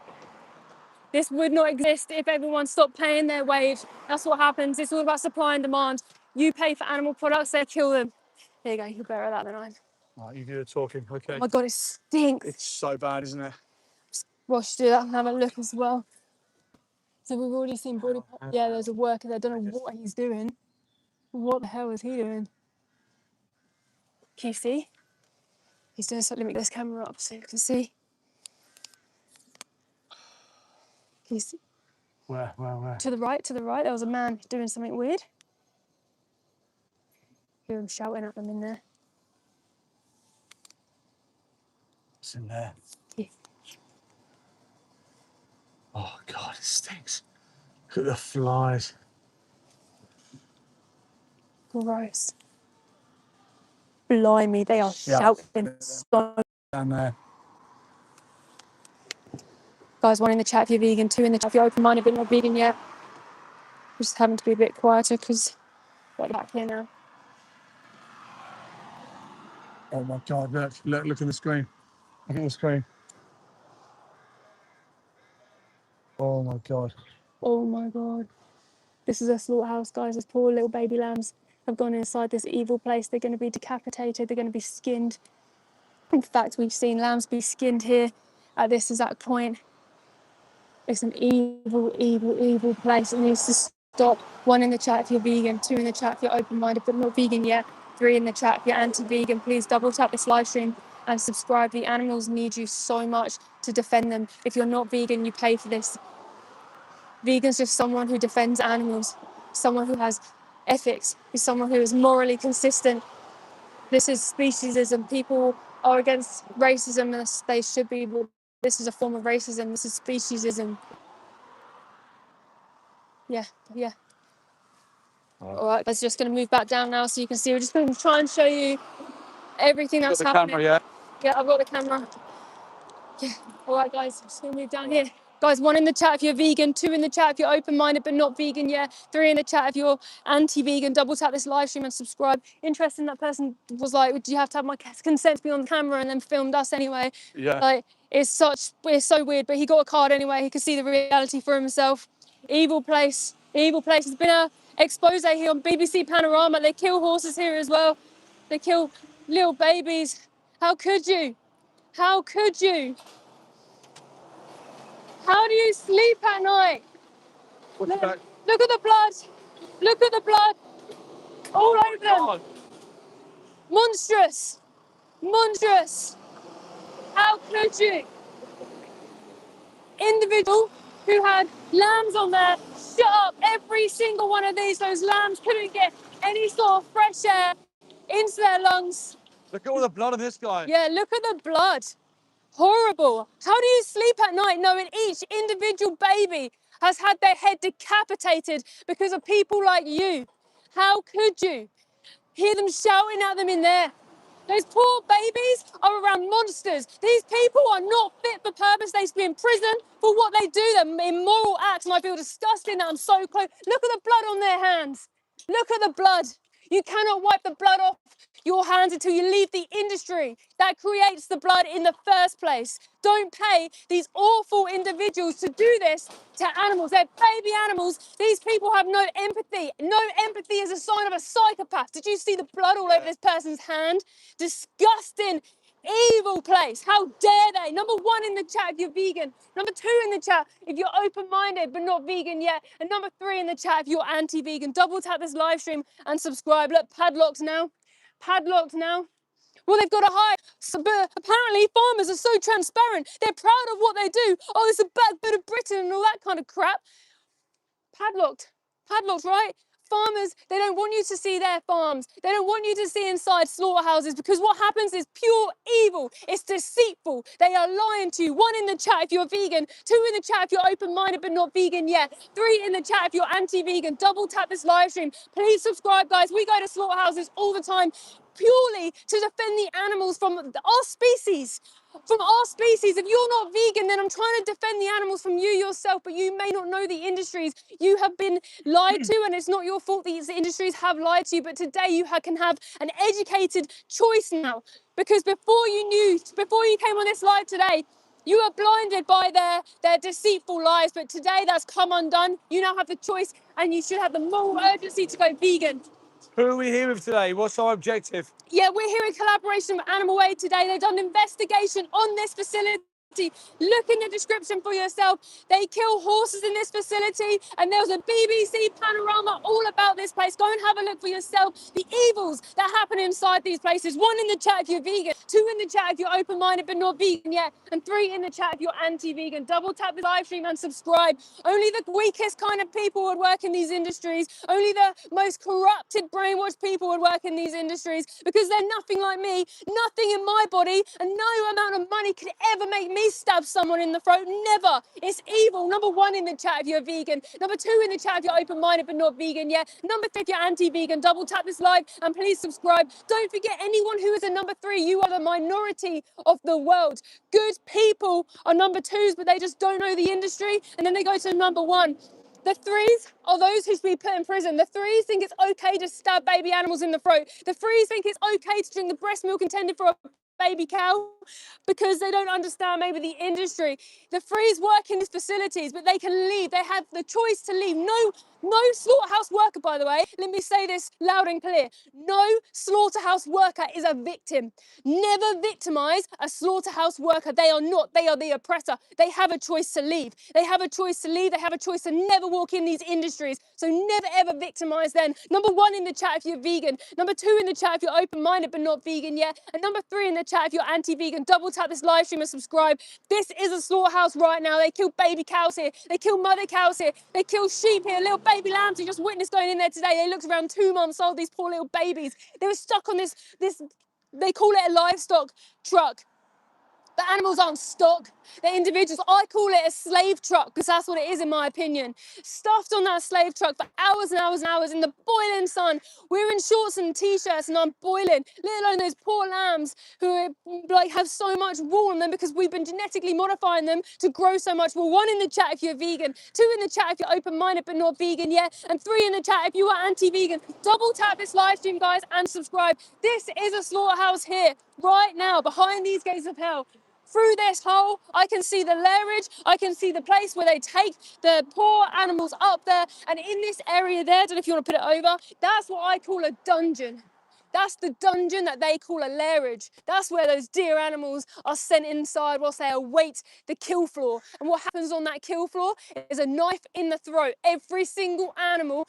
This would not exist if everyone stopped paying their wage. That's what happens. It's all about supply and demand. You pay for animal products, they kill them. There you go, you're better at that than I am. Right, you do the talking, okay. Oh my God, it stinks. It's so bad, isn't it? Wash do that and have a look as well. So we've already seen body parts. Yeah, there's a worker there. I don't know what he's doing. What the hell is he doing? Can you see? He's doing something. Let me get this camera up so you can see. Can you see? Where? To the right, there was a man doing something weird. Hear him shouting at them in there. What's in there? Yeah. Oh God, it stinks. Look at the flies. Gross. Blimey, they are shouting so. Down there. Guys, 1 in the chat if you're vegan, 2 in the chat if you're open-minded but not vegan yet. We're just having to be a bit quieter because we're back here now. Oh my God, look at the screen. Look at the screen. Oh my God. Oh my God. This is a slaughterhouse, guys. These poor little baby lambs have gone inside this evil place. They're going to be decapitated. They're going to be skinned. In fact, we've seen lambs be skinned here at this exact point. It's an evil, evil, evil place. It needs to stop. 1 in the chat if you're vegan, 2 in the chat if you're open-minded but not vegan yet, 3 in the chat if you're anti-vegan. Please double tap this live stream and subscribe. The animals need you so much to defend them. If you're not vegan, you pay for this. Vegan's just someone who defends animals, someone who has ethics, is someone who is morally consistent. This is speciesism. People are against racism, and they should be. This is a form of racism. This is speciesism. Yeah. All right, let's just going to move back down now so you can see. We're just going to try and show you everything that's happening. Camera, yeah? Yeah, I've got the camera. Yeah. All right, guys, just going to move down here. Guys, 1 in the chat if you're vegan, 2 in the chat if you're open-minded but not vegan yet, 3 in the chat if you're anti-vegan. Double tap this live stream and subscribe. Interesting, that person was like, do you have to have my consent to be on the camera, and then filmed us anyway? Yeah. Like, it's so weird, but he got a card anyway. He could see the reality for himself. Evil place. Evil place. expose here on BBC Panorama. They kill horses here as well. They kill little babies. How could you? How could you? How do you sleep at night? What's that? Look at the blood. Look at the blood all over them. God. Monstrous. Monstrous. How could you? Individual who had lambs on there, shut up. Every single one of those lambs couldn't get any sort of fresh air into their lungs. Look at all the blood on this guy. Yeah, look at the blood. Horrible. How do you sleep at night knowing each individual baby has had their head decapitated because of people like you? How could you? Hear them shouting at them in there. Those poor babies are around monsters. These people are not fit for purpose. They should be in prison for what they do, their immoral acts, and I feel disgusting that I'm so close. Look at the blood on their hands. Look at the blood. You cannot wipe the blood off your hands until you leave the industry that creates the blood in the first place. Don't pay these awful individuals to do this to animals. They're baby animals. These people have no empathy. No empathy is a sign of a psychopath. Did you see the blood all over this person's hand? Disgusting, evil place. How dare they? Number 1 in the chat if you're vegan. Number 2 in the chat if you're open-minded but not vegan yet. And number 3 in the chat if you're anti-vegan. Double tap this live stream and subscribe. Look, padlocked now. Padlocked now. Well, they've got to hide. So, but apparently farmers are so transparent. They're proud of what they do. Oh, it's a bad bit of Britain and all that kind of crap. Padlocked. Padlocked, right? Farmers, they don't want you to see their farms. They don't want you to see inside slaughterhouses because what happens is pure evil. It's deceitful. They are lying to you. 1 in the chat if you're vegan. 2 in the chat if you're open-minded but not vegan yet. 3 in the chat if you're anti-vegan. Double tap this live stream. Please subscribe, guys. We go to slaughterhouses all the time purely to defend the animals from our species. From our species. If you're not vegan, then I'm trying to defend the animals from you yourself, but you may not know the industries. You have been lied to, and it's not your fault these industries have lied to you, but today you can have an educated choice now. Because before you came on this live today, you were blinded by their deceitful lies, but today that's come undone. You now have the choice, and you should have the moral urgency to go vegan. Who are we here with today? What's our objective? Yeah, we're here in collaboration with Animal Aid today. They've done an investigation on this facility. Look in the description for yourself. They kill horses in this facility, and there was a BBC panorama all about this place. Go and have a look for yourself. The evils that happen inside these places. 1 in the chat if you're vegan, 2 in the chat if you're open-minded but not vegan yet, and 3 in the chat if you're anti-vegan. Double tap the live stream and subscribe. Only the weakest kind of people would work in these industries. Only the most corrupted, brainwashed people would work in these industries because they're nothing like me, nothing in my body, and no amount of money could ever make me stab someone in the throat. Never. It's evil. Number 1 in the chat if you're vegan. Number 2 in the chat if you're open-minded but not vegan yet. Number 3 if you're anti-vegan. Double tap this live and please subscribe. Don't forget anyone who is a number 3. You are the minority of the world. Good people are number 2s, but they just don't know the industry, and then they go to number 1. The 3s are those who should be put in prison. The 3s think it's okay to stab baby animals in the throat. The 3s think it's okay to drink the breast milk intended for a baby cow because they don't understand maybe the industry. The 3s work in these facilities, but they can leave. They have the choice to leave. No slaughterhouse worker, by the way, let me say this loud and clear. No slaughterhouse worker is a victim. Never victimize a slaughterhouse worker. They are not. They are the oppressor. They have a choice to leave. They have a choice to leave. They have a choice to never walk in these industries. So never ever victimize them. Number 1 in the chat if you're vegan. Number 2 in the chat if you're open-minded but not vegan yet. And number 3 in the chat if you're anti-vegan. Double tap this live stream and subscribe. This is a slaughterhouse right now. They kill baby cows here. They kill mother cows here. They kill sheep here. Little baby lambs you just witnessed going in there today. They looked around 2 months old, these poor little babies. They were stuck on this, they call it a livestock truck. The animals aren't stock, they're individuals. I call it a slave truck because that's what it is in my opinion. Stuffed on that slave truck for hours and hours and hours in the boiling sun. We're in shorts and t-shirts and I'm boiling, let alone those poor lambs who have so much wool on them because we've been genetically modifying them to grow so much wool. 1 in the chat if you're vegan, 2 in the chat if you're open-minded but not vegan yet, and 3 in the chat if you are anti-vegan. Double tap this live stream, guys, and subscribe. This is a slaughterhouse here, right now, behind these gates of hell. through this hole, I can see the lairage, I can see the place where they take the poor animals up there. And in this area there, I don't know if you want to put it over, that's what I call a dungeon. That's the dungeon that they call a lairage. That's where those dear animals are sent inside whilst they await the kill floor. And what happens on that kill floor is a knife in the throat. Every single animal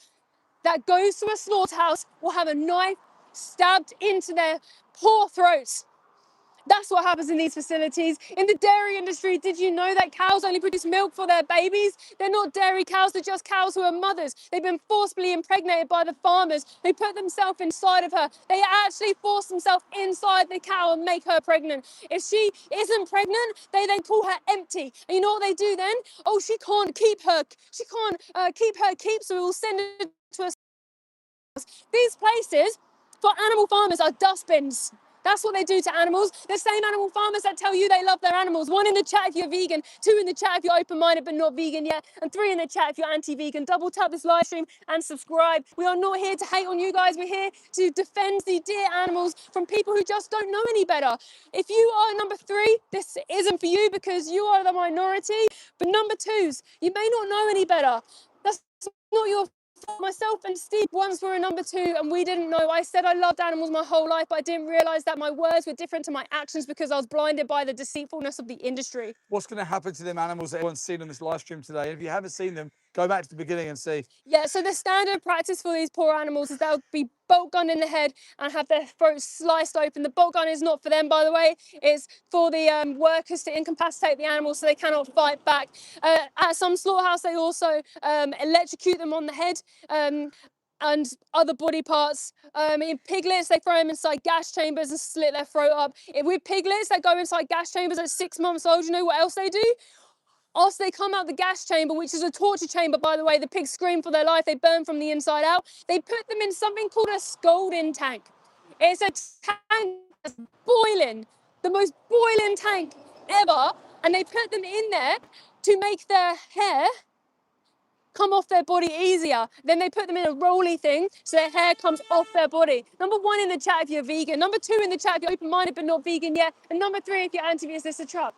that goes to a slaughterhouse will have a knife stabbed into their poor throats. That's what happens in these facilities. In the dairy industry, did you know that cows only produce milk for their babies? They're not dairy cows, they're just cows who are mothers. They've been forcibly impregnated by the farmers who put themselves inside of her. They actually force themselves inside the cow and make her pregnant. If she isn't pregnant, they then pull her empty. And you know what they do then? Oh, she can't keep her keep, so we will send her to a... These places for animal farmers are dustbins. That's what they do to animals. The same animal farmers that tell you they love their animals. 1 in the chat if you're vegan, 2 in the chat if you're open-minded but not vegan yet, and 3 in the chat if you're anti-vegan. Double tap this live stream and subscribe. We are not here to hate on you guys. We're here to defend the dear animals from people who just don't know any better. If you are number 3, this isn't for you because you are the minority. But number 2s, you may not know any better. That's not your... Myself and Steve once were a number 2 and we didn't know. I said I loved animals my whole life, but I didn't realise that my words were different to my actions because I was blinded by the deceitfulness of the industry. What's going to happen to them animals that everyone's seen on this live stream today? If you haven't seen them, go back to the beginning and see. Yeah, so the standard practice for these poor animals is they'll be bolt gunned in the head and have their throats sliced open. The bolt gun is not for them, by the way. It's for the workers to incapacitate the animals so they cannot fight back. At some slaughterhouse, they also electrocute them on the head. And other body parts. In piglets, they throw them inside gas chambers and slit their throat up. With piglets that go inside gas chambers at 6 months old, you know what else they do? After they come out the gas chamber, which is a torture chamber, by the way, the pigs scream for their life, they burn from the inside out, they put them in something called a scalding tank. It's a tank that's boiling, the most boiling tank ever, and they put them in there to make their hair come off their body easier. Then they put them in a rolly thing so their hair comes off their body. Number 1 in the chat if you're vegan. Number 2 in the chat if you're open-minded but not vegan yet. And number 3 if you're anti-vegan. Is this a truck?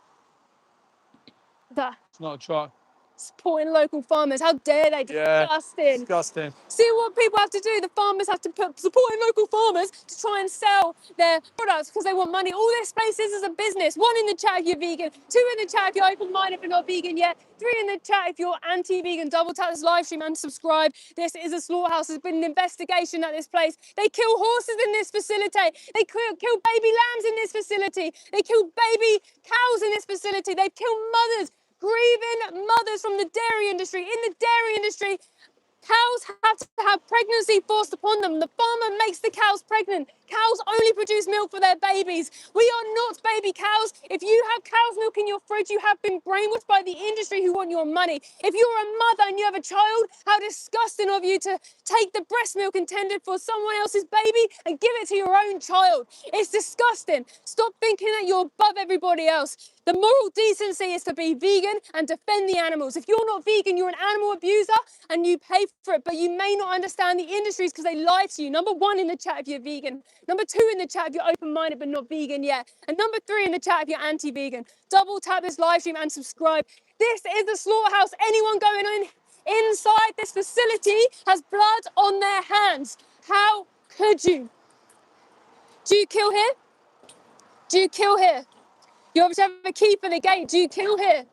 It's not a truck. Supporting local farmers. How dare they? Disgusting. Disgusting. See what people have to do? The farmers have to put supporting local farmers to try and sell their products because they want money. All this place is a business. 1 in the chat if you're vegan, 2 in the chat if you're open-minded but not vegan yet, 3 in the chat if you're anti-vegan. Double tap this live stream and subscribe. This is a slaughterhouse. There's been an investigation at this place. They kill horses in this facility. They kill baby lambs in this facility. They kill baby cows in this facility. They've killed mothers, grieving mothers from the dairy industry. In the dairy industry, cows have to have pregnancy forced upon them. The farmer makes the cows pregnant. Cows only produce milk for their babies. We are not baby cows. If you have cow's milk in your fridge, you have been brainwashed by the industry who want your money. If you're a mother and you have a child, how disgusting of you to take the breast milk intended for someone else's baby and give it to your own child. It's disgusting. Stop thinking that you're above everybody else. The moral decency is to be vegan and defend the animals. If you're not vegan, you're an animal abuser and you pay for it, but you may not understand the industries because they lie to you. Number 1 in the chat if you're vegan. Number 2 in the chat if you're open-minded but not vegan yet. And number 3 in the chat if you're anti-vegan. Double tap this live stream and subscribe. This is the slaughterhouse. Anyone going inside this facility has blood on their hands. How could you? Do you kill here? Do you kill here? You obviously have a key for the gate. Do you kill here?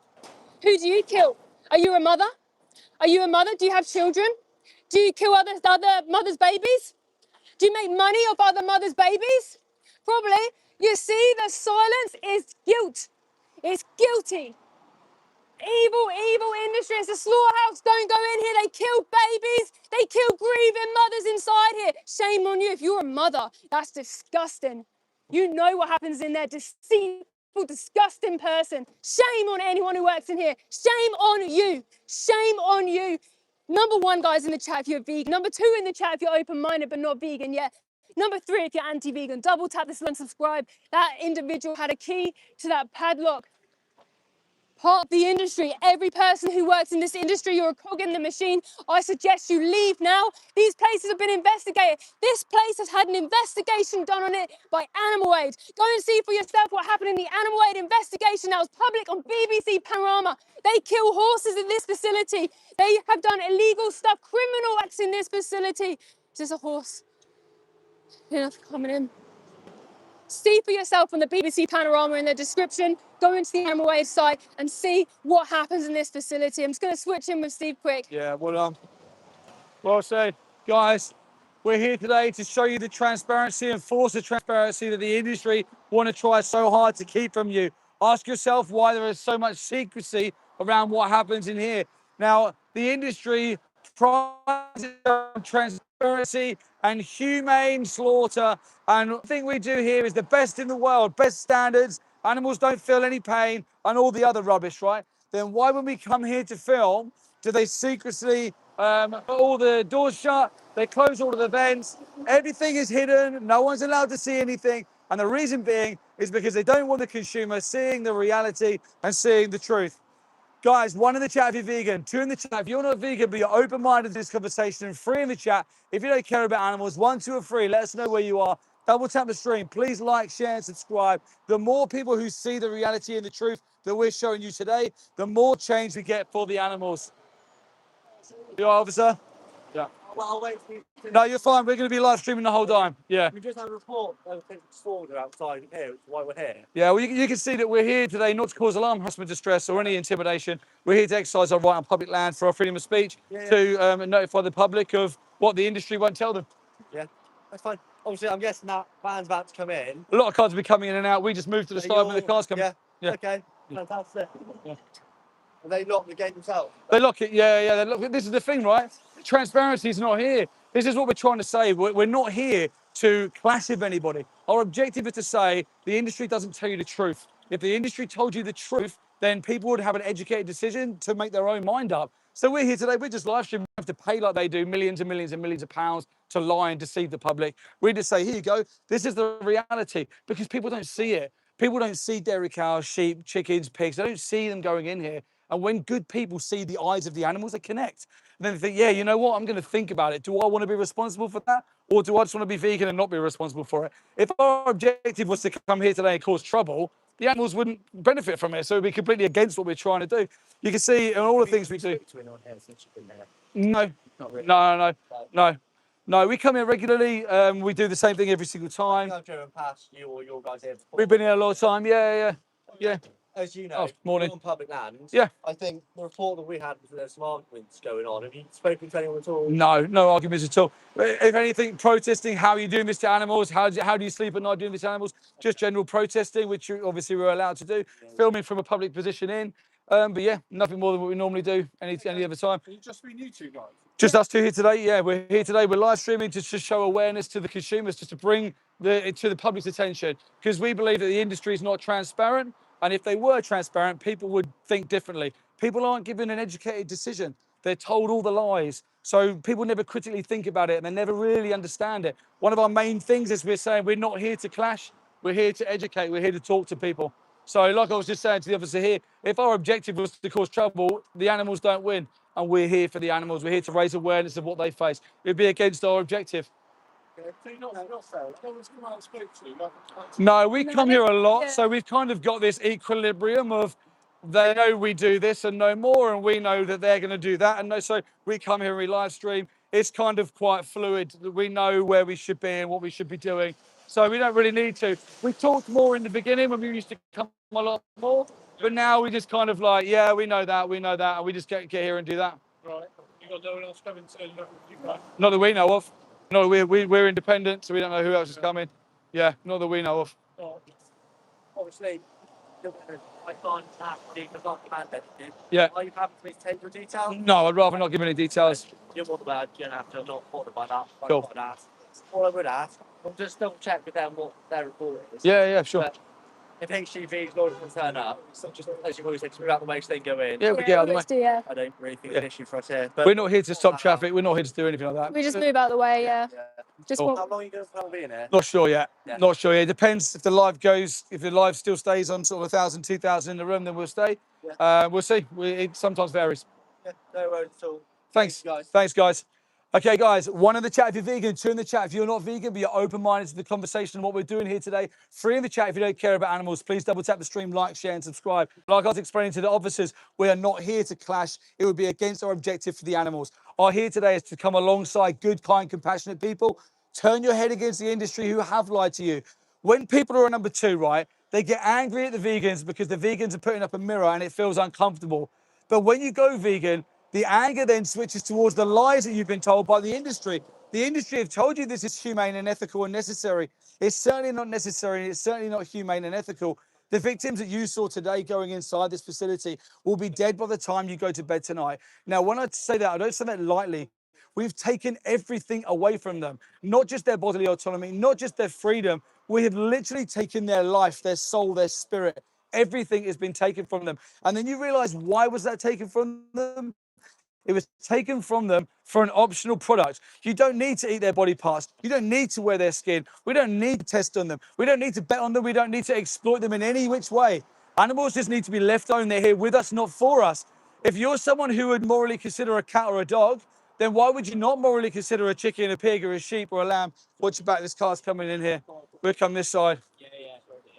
Who do you kill? Are you a mother? Are you a mother? Do you have children? Do you kill other mothers' babies? Do you make money off other mothers' babies? Probably. You see, the silence is guilt. It's guilty. Evil, evil industry. It's a slaughterhouse. Don't go in here. They kill babies. They kill grieving mothers inside here. Shame on you if you're a mother. That's disgusting. You know what happens in there. Deceitful, disgusting person. Shame on anyone who works in here. Shame on you. Shame on you. Number 1, guys, in the chat if you're vegan. Number 2 in the chat if you're open-minded but not vegan yet. Number 3 if you're anti-vegan. Double tap this and subscribe. That individual had a key to that padlock. part of the industry. Every person who works in this industry, you're a cog in the machine. I suggest you leave now. These places have been investigated. This place has had an investigation done on it by Animal Aid. Go and see for yourself what happened in the Animal Aid investigation that was public on BBC Panorama. They kill horses in this facility. They have done illegal stuff, criminal acts in this facility. Is this a horse? Enough coming in. See for yourself on the BBC Panorama in the description. Go into the Animal Aid site and see what happens in this facility. I'm just going to switch in with Steve quick. Yeah, well said. Guys, we're here today to show you the transparency and force the transparency that the industry want to try so hard to keep from you. Ask yourself why there is so much secrecy around what happens in here. Now, the industry prides on transparency and humane slaughter, and the thing we do here is the best in the world, best standards, animals don't feel any pain, and all the other rubbish, right? Then why, when we come here to film, do they secretly put all the doors shut, they close all of the vents, everything is hidden, no one's allowed to see anything, and the reason being is because they don't want the consumer seeing the reality and seeing the truth. Guys, 1 in the chat if you're vegan, 2 in the chat if you're not vegan but you're open-minded to this conversation, and 3 in the chat if you don't care about animals. 1, 2, or 3, let us know where you are. Double tap the stream. Please like, share, and subscribe. The more people who see the reality and the truth that we're showing you today, the more change we get for the animals. You are, officer? Yeah. Well, I'll wait for you. No, you're fine. We're going to be live streaming the whole time. Yeah. We just had a report of a disorder outside here, which is why we're here. Yeah, well, you can see that we're here today not to cause alarm, harassment, distress, or any intimidation. We're here to exercise our right on public land for our freedom of speech, to notify the public of what the industry won't tell them. Yeah, that's fine. Obviously, I'm guessing that van's about to come in. A lot of cars will be coming in and out. We just moved to the side when the cars come. Yeah. Okay. Fantastic. Yeah. And they lock the gate themselves. They lock it, yeah. They lock, this is the thing, right? Transparency is not here. This is what we're trying to say. We're not here to clash with anybody. Our objective is to say the industry doesn't tell you the truth. If the industry told you the truth, then people would have an educated decision to make their own mind up. So we're here today, we're just live streaming. We have to pay like they do millions and millions and millions of pounds to lie and deceive the public. We just say, here you go, this is the reality, because people don't see it. People don't see dairy cows, sheep, chickens, pigs. They don't see them going in here. And when good people see the eyes of the animals, they connect. And then they think, yeah, you know what? I'm going to think about it. Do I want to be responsible for that? Or do I just want to be vegan and not be responsible for it? If our objective was to come here today and cause trouble, the animals wouldn't benefit from it. So it'd be completely against what we're trying to do. You can see in all the things we do. No, Not really. No, we come here regularly. We do the same thing every single time. I've driven past you or your guys here before. We've been here a lot of time. Yeah. As you know, Oh, morning. you're on public land. Yeah. I think the report that we had was that there's some arguments going on. Have you spoken to anyone at all? No arguments at all. If anything, protesting, how are you doing this to animals? How do you sleep at night doing this to animals? Just general protesting, which obviously we're allowed to do. Filming from a public position in. But yeah, nothing more than what we normally do any other time. Can you just be you two guys? Just us two here today. Yeah, we're here today. We're live streaming to just show awareness to the consumers, just to bring it to the public's attention, because we believe that the industry is not transparent. And if they were transparent, people would think differently. People aren't given an educated decision. They're told all the lies. So people never critically think about it and they never really understand it. One of our main things is we're saying we're not here to clash. We're here to educate. We're here to talk to people. So like I was just saying to the officer here, if our objective was to cause trouble, the animals don't win. And we're here for the animals. We're here to raise awareness of what they face. It'd be against our objective. So you're not fair. No one's come out and spoke to you. No, we come here a lot, Yeah. so we've kind of got this equilibrium of they know we do this and no more, and we know that they're going to do that, and no. So we come here and we live stream. It's kind of quite fluid. We know where we should be and what we should be doing, so we don't really need to. We talked more in the beginning when we used to come a lot more, but now we just kind of like, yeah, we know that, and we just get here and do that. Right. You got no one else coming to look at you guys. Not that we know of. No, we're independent, so we don't know who else is coming. Yeah, not that we know of. Obviously, I can't have the document. Yeah. Are you happy for me to take your details? No, I'd rather not give any details. You're more than bad. You don't have to. I'm not bothered by that. Cool. All I would ask, I'll just double check with them what their report is. Yeah, sure. But if HGV's lawyers can turn up, it's not just, as you've always said, to move out the way so they can go in. Yeah, we get out of the way. always do, yeah. I don't really think it's an issue for us here. But We're not here to stop traffic. We're not here to do anything like that. We just move out the way, yeah. Just Cool. walk. how long are you going to plan on being here? Not sure yet. Yeah. Not sure yet. It depends if the live goes. If the live still stays on sort of 1,000, 2,000 in the room, then we'll stay. Yeah. We'll see. It sometimes varies. Yeah, no worries at all. Thanks, guys. Thanks, guys. Okay, guys, 1 in the chat if you're vegan, 2 in the chat if you're not vegan, but you're open-minded to the conversation and what we're doing here today. 3 in the chat if you don't care about animals. Please double tap the stream, like, share, and subscribe. Like I was explaining to the officers, we are not here to clash. It would be against our objective for the animals. Our here today is to come alongside good, kind, compassionate people. Turn your head against the industry who have lied to you. When people are on number 2, right, they get angry at the vegans because the vegans are putting up a mirror and it feels uncomfortable. But when you go vegan, the anger then switches towards the lies that you've been told by the industry. The industry have told you this is humane and ethical and necessary. It's certainly not necessary. It's certainly not humane and ethical. The victims that you saw today going inside this facility will be dead by the time you go to bed tonight. Now, when I say that, I don't say that lightly. We've taken everything away from them, not just their bodily autonomy, not just their freedom. We have literally taken their life, their soul, their spirit. Everything has been taken from them. And then you realize, why was that taken from them? It was taken from them for an optional product. You don't need to eat their body parts. You don't need to wear their skin. We don't need to test on them. We don't need to bet on them. We don't need to exploit them in any which way. Animals just need to be left alone. They're here with us, not for us. If you're someone who would morally consider a cat or a dog, then why would you not morally consider a chicken, a pig, or a sheep, or a lamb? Watch your back, this car's coming in here. We'll come this side.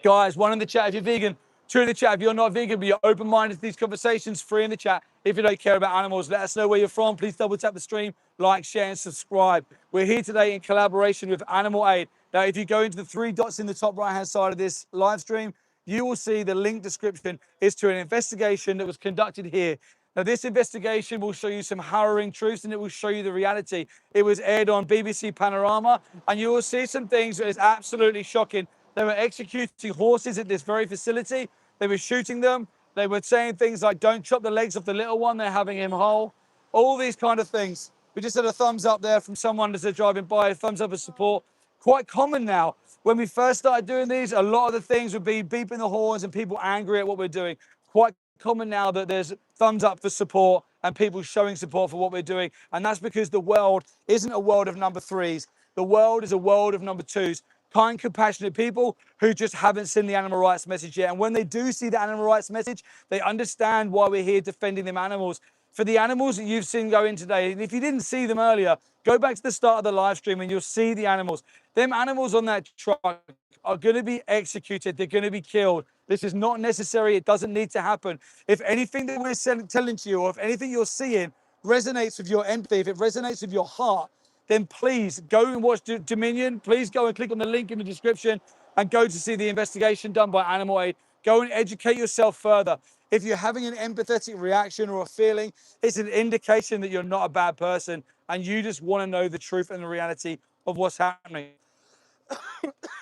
Guys, 1 in the chat if you're vegan, 2 in the chat if you're not vegan, but you're open-minded to these conversations. 3 in the chat if you don't care about animals. Let us know where you're from. Please double tap the stream, like, share, and subscribe. We're here today in collaboration with Animal Aid. Now, if you go into the 3 dots in the top right-hand side of this live stream, you will see the link description is to an investigation that was conducted here. Now, this investigation will show you some harrowing truths and it will show you the reality. It was aired on BBC Panorama, and you will see some things that is absolutely shocking. They were executing horses at this very facility. They were shooting them. They were saying things like, don't chop the legs off the little one. They're having him whole. All these kind of things. We just had a thumbs up there from someone as they're driving by, a thumbs up of support. Quite common now. When we first started doing these, a lot of the things would be beeping the horns and people angry at what we're doing. Quite common now that there's thumbs up for support and people showing support for what we're doing. And that's because the world isn't a world of number 3s. The world is a world of number 2s. Kind, compassionate people who just haven't seen the animal rights message yet. And when they do see the animal rights message, they understand why we're here defending them animals. For the animals that you've seen go in today, and if you didn't see them earlier, go back to the start of the live stream and you'll see the animals. Them animals on that truck are going to be executed. They're going to be killed. This is not necessary. It doesn't need to happen. If anything that we're telling to you, or if anything you're seeing resonates with your empathy, if it resonates with your heart, then please go and watch Dominion. Please go and click on the link in the description and go to see the investigation done by Animal Aid. Go and educate yourself further. If you're having an empathetic reaction or a feeling, it's an indication that you're not a bad person and you just want to know the truth and the reality of what's happening.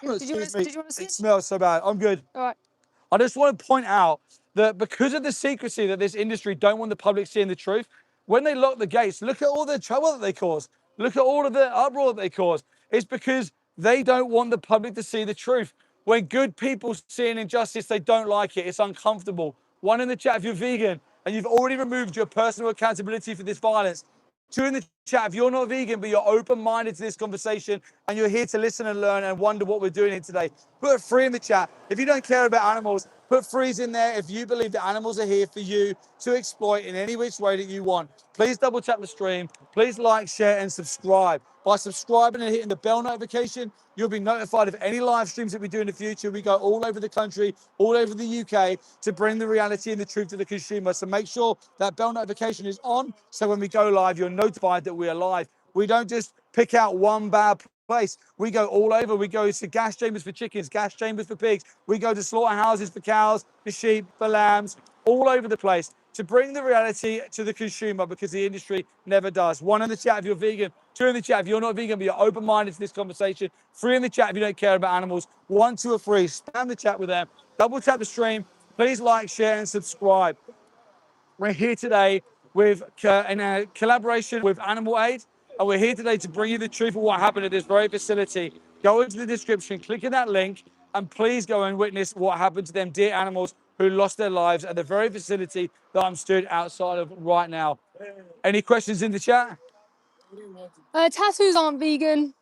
Did you want to see It smells so bad. I'm good. All right. I just want to point out that because of the secrecy that this industry don't want the public seeing the truth, when they lock the gates, look at all the trouble that they cause. Look at all of the uproar that they cause. It's because they don't want the public to see the truth. When good people see an injustice, they don't like it. It's uncomfortable. 1 in the chat if you're vegan and you've already removed your personal accountability for this violence. 2 in the chat if you're not vegan, but you're open-minded to this conversation and you're here to listen and learn and wonder what we're doing here today. Put 3 in the chat. If you don't care about animals, put 3s in there if you believe that animals are here for you to exploit in any which way that you want. Please double tap the stream. Please like, share, and subscribe. By subscribing and hitting the bell notification, you'll be notified of any live streams that we do in the future. We go all over the country, all over the UK to bring the reality and the truth to the consumer. So make sure that bell notification is on. So when we go live, you're notified that we are live. We don't just pick out one bad place. We go all over. We go to gas chambers for chickens, gas chambers for pigs. We go to slaughterhouses for cows, for sheep, for lambs, all over the place to bring the reality to the consumer because the industry never does. 1 in the chat if you're vegan, 2 in the chat if you're not vegan, but you're open-minded to this conversation. 3 in the chat if you don't care about animals. 1, 2, or 3, spam the chat with them. Double tap the stream. Please like, share, and subscribe. We're here today in a collaboration with Animal Aid, and we're here today to bring you the truth of what happened at this very facility. Go into the description, click in that link, and please go and witness what happened to them dear animals who lost their lives at the very facility that I'm stood outside of right now. Any questions in the chat? Tattoos aren't vegan.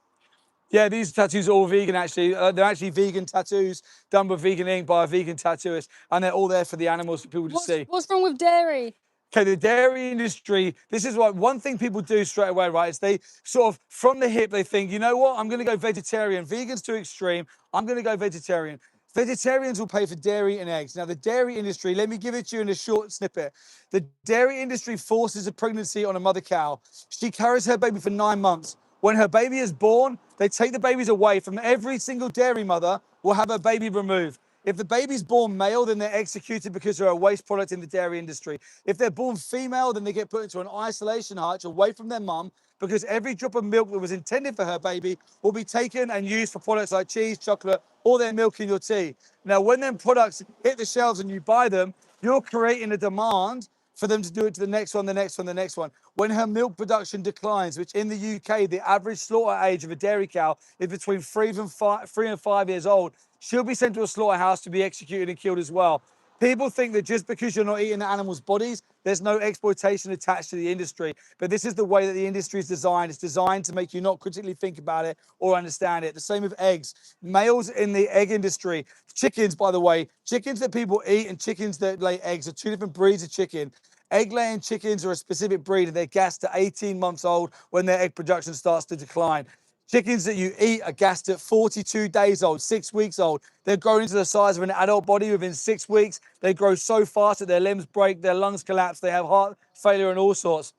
Yeah, these tattoos are all vegan, actually. They're actually vegan tattoos done with vegan ink by a vegan tattooist, and they're all there for the animals for people to see. What's wrong with dairy? Okay, the dairy industry, this is what one thing people do straight away, right? Is they sort of from the hip, they think, you know what, I'm going to go vegetarian. Vegan's too extreme. I'm going to go vegetarian. Vegetarians will pay for dairy and eggs. Now, the dairy industry, let me give it to you in a short snippet. The dairy industry forces a pregnancy on a mother cow. She carries her baby for 9 months. When her baby is born, they take the babies away from every single dairy mother will have her baby removed. If the baby's born male, then they're executed because they're a waste product in the dairy industry. If they're born female, then they get put into an isolation hutch away from their mum because every drop of milk that was intended for her baby will be taken and used for products like cheese, chocolate, or their milk in your tea. Now, when them products hit the shelves and you buy them, you're creating a demand for them to do it to the next one, the next one, the next one. When her milk production declines, which in the UK, the average slaughter age of a dairy cow is between 3 and 5 years old, she'll be sent to a slaughterhouse to be executed and killed as well. People think that just because you're not eating the animals' bodies, there's no exploitation attached to the industry. But this is the way that the industry is designed. It's designed to make you not critically think about it or understand it. The same with eggs. Males in the egg industry, chickens, by the way, chickens that people eat and chickens that lay eggs are two different breeds of chicken. Egg-laying chickens are a specific breed and they're gassed to 18 months old when their egg production starts to decline. Chickens that you eat are gassed at 42 days old, 6 weeks old. They're grown into the size of an adult body within 6 weeks. They grow so fast that their limbs break, their lungs collapse, they have heart failure and all sorts.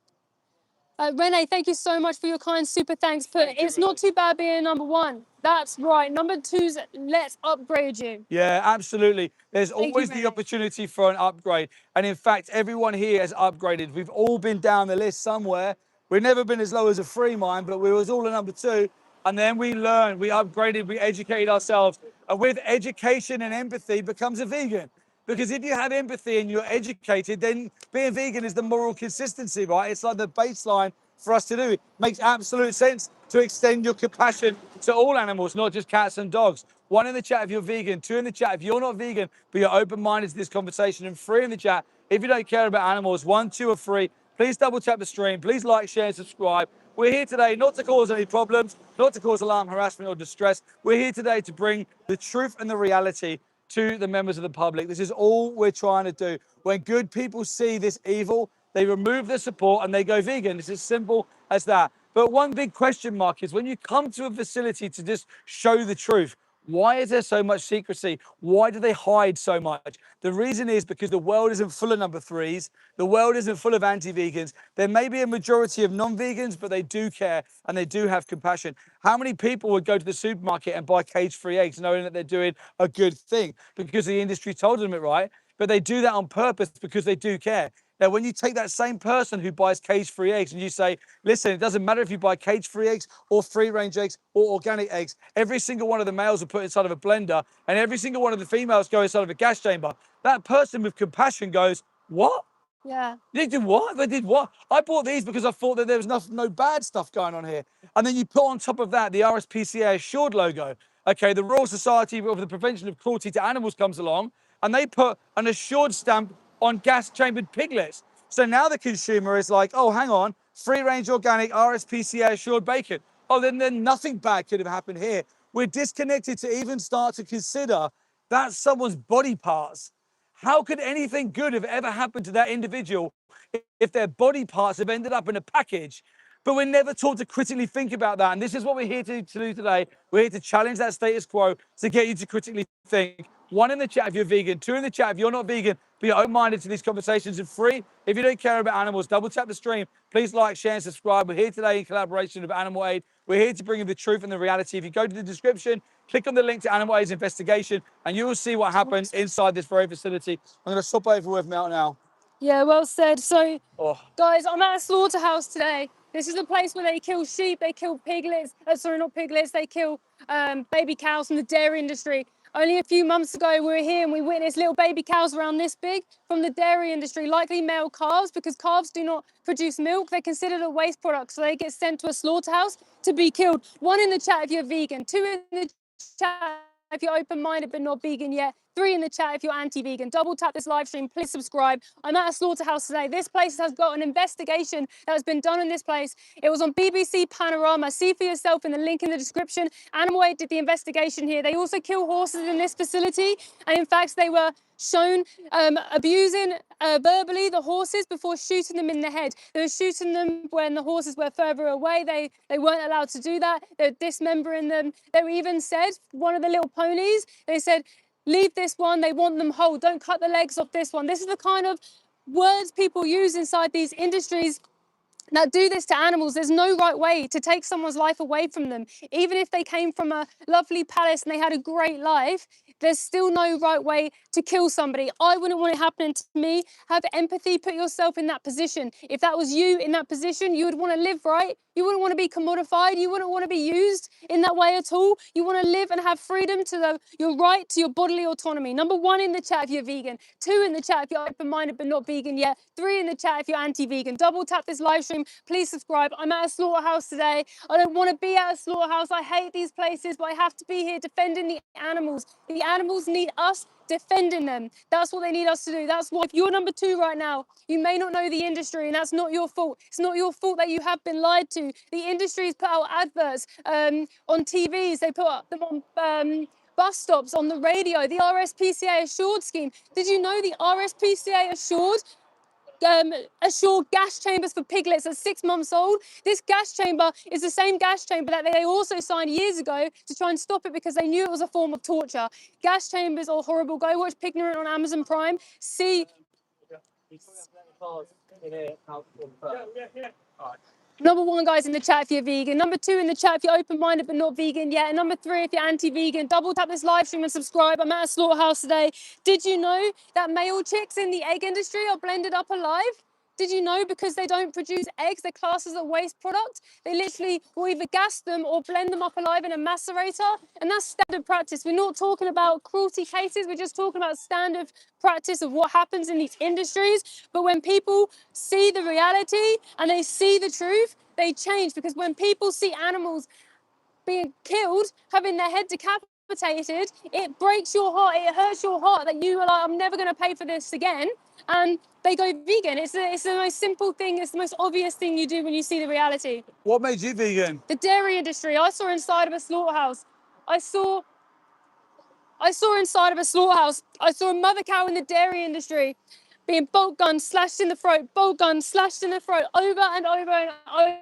Renee, thank you so much for your kind super thanks. But it's not too bad being number one. That's right. Number two's let's upgrade you. Yeah, absolutely. There's Thank you, always the Renee. opportunity for an upgrade. And in fact, everyone here has upgraded. We've all been down the list somewhere. We've never been as low as a free mind, but we was all a number two. And then we learned, we upgraded, we educated ourselves. And with education and empathy becomes a vegan. Because if you have empathy and you're educated, then being vegan is the moral consistency, right? It's like the baseline for us to do. It makes absolute sense to extend your compassion to all animals, not just cats and dogs. 1 in the chat if you're vegan, 2 in the chat if you're not vegan, but you're open-minded to this conversation, and 3 in the chat if you don't care about animals. 1, 2, or 3. Please double tap the stream. Please like, share, and subscribe. We're here today not to cause any problems, not to cause alarm, harassment, or distress. We're here today to bring the truth and the reality to the members of the public. This is all we're trying to do. When good people see this evil, they remove their support and they go vegan. It's as simple as that. But one big question mark is when you come to a facility to just show the truth, why is there so much secrecy? Why do they hide so much? The reason is because the world isn't full of number threes. The world isn't full of anti-vegans. There may be a majority of non-vegans, but they do care and they do have compassion. How many people would go to the supermarket and buy cage-free eggs knowing that they're doing a good thing because the industry told them it, right? But they do that on purpose because they do care. Now, when you take that same person who buys cage-free eggs and you say, listen, it doesn't matter if you buy cage-free eggs or free-range eggs or organic eggs, every single one of the males are put inside of a blender and every single one of the females go inside of a gas chamber. That person with compassion goes, what? Yeah. They did what? They did what? I bought these because I thought that there was no bad stuff going on here. And then you put on top of that the RSPCA Assured logo. Okay, the Royal Society of the Prevention of Cruelty to Animals comes along and they put an Assured stamp on gas-chambered piglets. So now the consumer is like, oh, hang on, free-range organic RSPCA Assured bacon. Oh, then nothing bad could have happened here. We're disconnected to even start to consider that's someone's body parts. How could anything good have ever happened to that individual if their body parts have ended up in a package? But we're never taught to critically think about that. And this is what we're here to do today. We're here to challenge that status quo to get you to critically think. 1 in the chat if you're vegan, 2 in the chat if you're not vegan, be open-minded to these conversations, and 3 if you don't care about animals, double tap the stream. Please like, share, and subscribe. We're here today in collaboration with Animal Aid. We're here to bring you the truth and the reality. If you go to the description, click on the link to Animal Aid's investigation, and you will see what happened inside this very facility. I'm going to swap over with Mel now. Yeah, well said. So, Oh. guys, I'm at a slaughterhouse today. This is a place where they kill sheep, they kill piglets. Sorry, not piglets. They kill baby cows from the dairy industry. Only a few months ago, we were here and we witnessed little baby cows around this big from the dairy industry, likely male calves, because calves do not produce milk. They're considered a waste product, so they get sent to a slaughterhouse to be killed. 1 in the chat if you're vegan, 2 in the chat if you're open-minded but not vegan yet. 3 in the chat if you're anti-vegan. Double tap this live stream, please subscribe. I'm at a slaughterhouse today. This place has got an investigation that has been done in this place. It was on BBC Panorama. See for yourself in the link in the description. Animal Aid did the investigation here. They also kill horses in this facility. And in fact, they were shown abusing verbally the horses before shooting them in the head. They were shooting them when the horses were further away. They weren't allowed to do that. They were dismembering them. They were even said, one of the little ponies, they said, leave this one, they want them whole. Don't cut the legs off this one. This is the kind of words people use inside these industries that do this to animals. There's no right way to take someone's life away from them. Even if they came from a lovely palace and they had a great life, there's still no right way to kill somebody. I wouldn't want it happening to me. Have empathy, put yourself in that position. If that was you in that position, you would want to live right. You wouldn't want to be commodified. You wouldn't want to be used in that way at all. You want to live and have freedom to your right to your bodily autonomy. Number 1 in the chat if you're vegan. 2 in the chat if you're open-minded but not vegan yet. 3 in the chat if you're anti-vegan. Double tap this live stream. Please subscribe. I'm at a slaughterhouse today. I don't want to be at a slaughterhouse. I hate these places, but I have to be here defending the animals. The animals need us defending them. That's what they need us to do. That's why if you're number 2 right now, you may not know the industry, and that's not your fault. It's not your fault that you have been lied to. The industry's put out adverts on TVs. They put them on bus stops, on the radio. The RSPCA Assured scheme. Did you know the RSPCA assured gas chambers for piglets at 6 months old? This gas chamber is the same gas chamber that they also signed years ago to try and stop it because they knew it was a form of torture. Gas chambers are horrible. Go watch Pignorant on Amazon Prime. See. Number 1, guys, in the chat if you're vegan. Number 2 in the chat if you're open-minded but not vegan yet. And number 3 if you're anti-vegan. Double tap this live stream and subscribe. I'm at a slaughterhouse today. Did you know that male chicks in the egg industry are blended up alive? Did you know because they don't produce eggs, they're classed as a waste product? They literally will either gas them or blend them up alive in a macerator. And that's standard practice. We're not talking about cruelty cases. We're just talking about standard practice of what happens in these industries. But when people see the reality and they see the truth, they change. Because when people see animals being killed, having their head decapitated, it breaks your heart, it hurts your heart that you are like, I'm never going to pay for this again. And they go vegan. It's the most simple thing, it's the most obvious thing you do when you see the reality. What made you vegan? The dairy industry. I saw inside of a slaughterhouse. I saw inside of a slaughterhouse. I saw a mother cow in the dairy industry being bolt gun slashed in the throat, bolt gun slashed in the throat, over and over and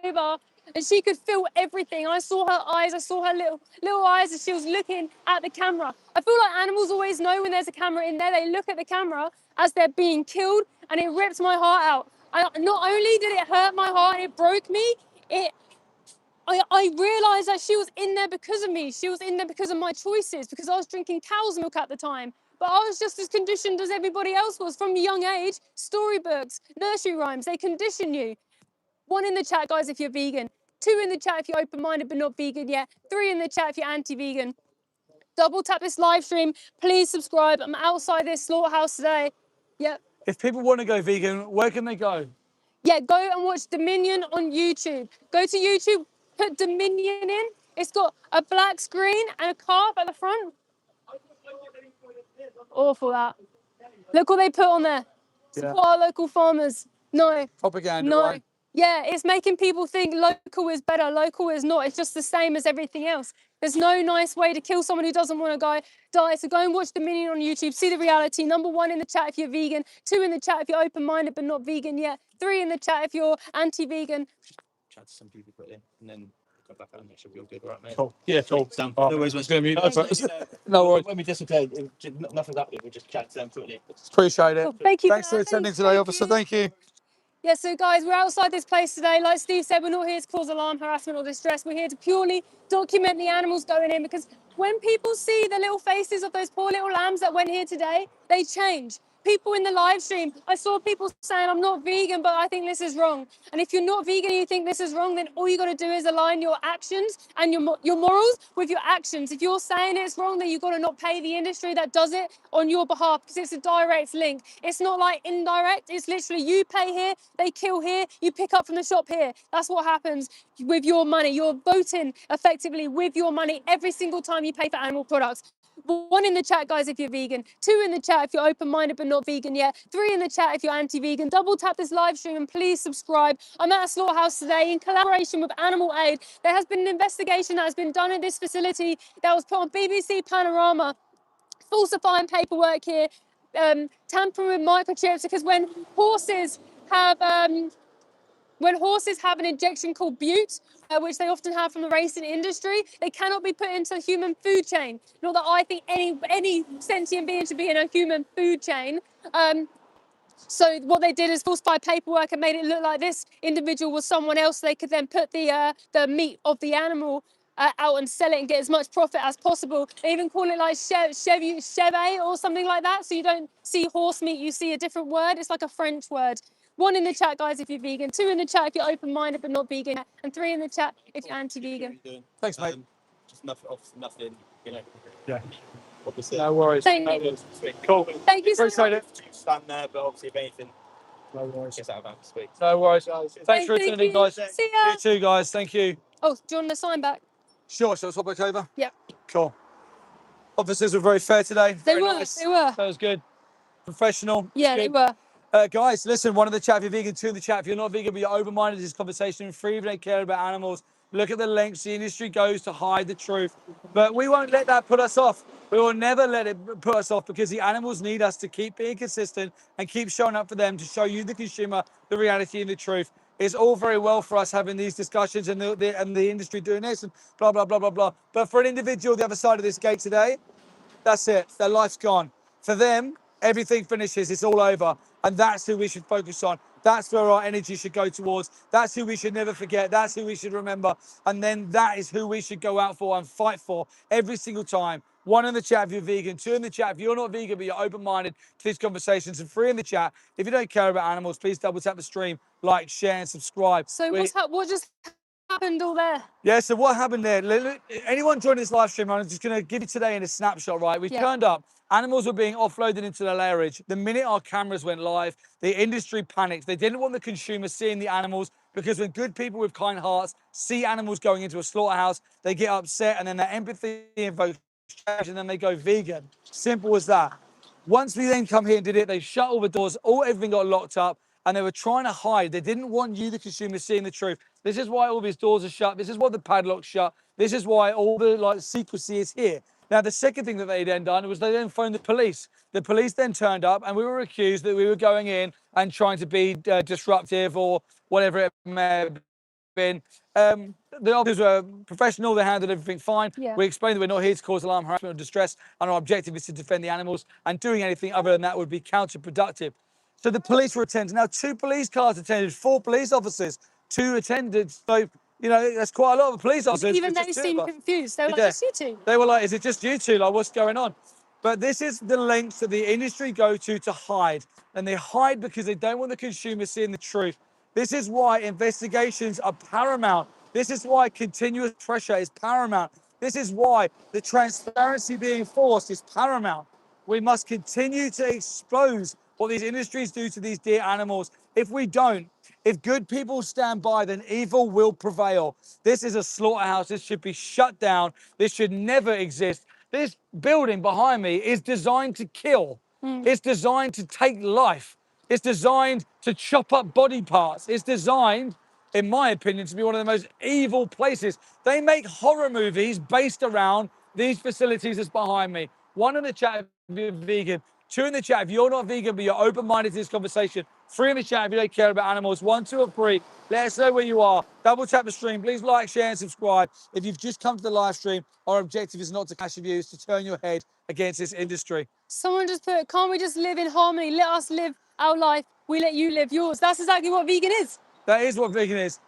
over. And she could feel everything. I saw her eyes. I saw her little eyes as she was looking at the camera. I feel like animals always know when there's a camera in there. They look at the camera as they're being killed, and it rips my heart out. Not only did it hurt my heart and it broke me, I realised that she was in there because of me. She was in there because of my choices, because I was drinking cow's milk at the time. But I was just as conditioned as everybody else was from a young age. Storybooks, nursery rhymes, they condition you. 1 in the chat, guys, if you're vegan. 2 in the chat if you're open-minded but not vegan yet. 3 in the chat if you're anti-vegan. Double tap this live stream. Please subscribe. I'm outside this slaughterhouse today. Yep. If people want to go vegan, where can they go? Yeah, go and watch Dominion on YouTube. Go to YouTube, put Dominion in. It's got a black screen and a calf at the front. Awful that. Look what they put on there. Support our local farmers. No. Propaganda, No. right? Yeah, it's making people think local is better, local is not. It's just the same as everything else. There's no nice way to kill someone who doesn't want to die. So go and watch Dominion on YouTube, see the reality. Number 1 in the chat if you're vegan. 2 in the chat if you're open-minded but not vegan yet. 3 in the chat if you're anti-vegan. Chat to some people put in, and then go back out and it should be all good, all right, mate? Cool. Yeah, cool. Sam. Oh, No worries, it's going to be No no worries. When we disappeared, nothing happened. We just chatted to them quickly. Appreciate it. Cool. Thank you. Thanks for attending today, officer. Thank you. Yeah, so guys, we're outside this place today. Like Steve said, we're not here to cause alarm, harassment or distress. We're here to purely document the animals going in, because when people see the little faces of those poor little lambs that went here today, they change. People in the live stream, I saw people saying, I'm not vegan, but I think this is wrong. And if you're not vegan and you think this is wrong, then all you got to do is align your actions and your morals with your actions. If you're saying it's wrong, then you've got to not pay the industry that does it on your behalf, because it's a direct link. It's not like indirect. It's literally you pay here, they kill here, you pick up from the shop here. That's what happens with your money. You're voting effectively with your money every single time you pay for animal products. 1 in the chat, guys, if you're vegan. 2 in the chat if you're open-minded but not vegan yet. 3 in the chat if you're anti-vegan. Double tap this live stream and please subscribe. I'm at a slaughterhouse today in collaboration with Animal Aid. There has been an investigation that has been done at this facility that was put on BBC Panorama, falsifying paperwork here, tampering with microchips, because when horses have an injection called bute, which they often have from the racing industry, they cannot be put into the human food chain. Not that I think any sentient being should be in a human food chain. So what they did is falsify paperwork and made it look like this individual was someone else. They could then put the meat of the animal out and sell it and get as much profit as possible. They even call it like chevet or something like that. So you don't see horse meat, you see a different word. It's like a French word. 1 in the chat, guys, if you're vegan. 2 in the chat if you're open-minded but not vegan. And 3 in the chat if you're anti-vegan. Thanks, mate. Just nothing, you know. Yeah. Obviously. No worries. Thank No you. worries. Cool. Thank you so Appreciate much. it. Stand there, but obviously, if anything, No worries. gets out of hand to speak. No worries, guys. Thanks for Thank attending, you. guys. See ya. You too, guys. Thank you. Oh, do you want the sign back? Sure, shall I swap back over? Yep. Cool. Officers were very fair today. They Very were. nice. They were. That was good. Professional. Yeah, Good. they were. Guys, listen, 1 in the chat if you're vegan, 2 in the chat if you're not vegan, but you're open-minded to this conversation and free if you don't care about animals. Look at the lengths the industry goes to hide the truth. But we won't let that put us off. We will never let it put us off, because the animals need us to keep being consistent and keep showing up for them, to show you, the consumer, the reality and the truth. It's all very well for us having these discussions and the industry doing this and blah, blah, blah, blah, blah. But for an individual the other side of this gate today, that's it. Their life's gone. For them, everything finishes. It's all over. And that's who we should focus on. That's where our energy should go towards. That's who we should never forget. That's who we should remember. And then that is who we should go out for and fight for every single time. 1 in the chat if you're vegan, 2 in the chat if you're not vegan but you're open-minded to these conversations, and 3 in the chat if you don't care about animals. Please double tap the stream, like, share and subscribe. So what just happened all there? Yeah, so what happened there? Anyone joining this live stream, I'm just going to give you today in a snapshot, right? We turned up, animals were being offloaded into the lairage. The minute our cameras went live, the industry panicked. They didn't want the consumer seeing the animals, because when good people with kind hearts see animals going into a slaughterhouse, they get upset, and then their empathy invokes change, and then they go vegan. Simple as that. Once we then come here and did it, they shut all the doors, everything got locked up, and they were trying to hide. They didn't want you, the consumer, seeing the truth. This is why all these doors are shut. This is why the padlock's shut. This is why all the secrecy is here. Now, the second thing that they then done was they then phoned the police. The police then turned up, and we were accused that we were going in and trying to be disruptive or whatever it may have been. The officers were professional. They handled everything fine. Yeah. We explained that we're not here to cause alarm, harassment, or distress, and our objective is to defend the animals, and doing anything other than that would be counterproductive. So the police were attended. Now, 2 police cars attended, 4 police officers, 2 attended. So, you know, that's quite a lot of police officers. Even for they just 2 seemed of us. confused. They were like, Yeah. just you two. They were like, is it just you two? Like, what's going on? But this is the lengths that the industry go to hide. And they hide because they don't want the consumer seeing the truth. This is why investigations are paramount. This is why continuous pressure is paramount. This is why the transparency being forced is paramount. We must continue to expose what these industries do to these dear animals. If we don't, if good people stand by, then evil will prevail. This is a slaughterhouse. This should be shut down. This should never exist. This building behind me is designed to kill. It's designed to take life. It's designed to chop up body parts. It's designed, in my opinion, to be one of the most evil places. They make horror movies based around these facilities that's behind me. 1 in the chat if you're vegan, 2 in the chat if you're not vegan but you're open-minded to this conversation, 3 in the chat if you don't care about animals, 1, 2 or 3. Let us know where you are. Double tap the stream. Please like, share and subscribe. If you've just come to the live stream, our objective is not to clash views, to turn your head against this industry. Someone just put, can't we just live in harmony? Let us live our life. We let you live yours. That's exactly what vegan is. That is what vegan is.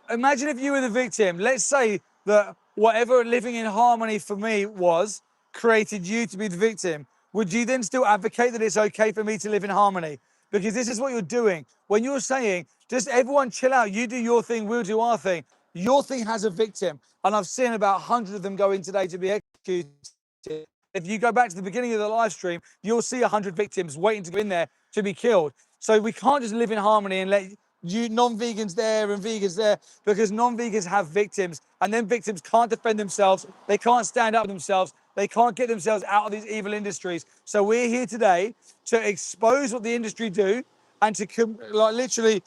Imagine if you were the victim. Let's say that whatever living in harmony for me was created you to be the victim. Would you then still advocate that it's okay for me to live in harmony? Because this is what you're doing. When you're saying, just everyone chill out, you do your thing, we'll do our thing. Your thing has a victim. And I've seen about 100 of them go in today to be executed. If you go back to the beginning of the live stream, you'll see 100 victims waiting to go in there to be killed. So we can't just live in harmony and let you non-vegans there and vegans there, because non-vegans have victims, and then victims can't defend themselves. They can't stand up for themselves. They can't get themselves out of these evil industries. So we're here today to expose what the industry do and to literally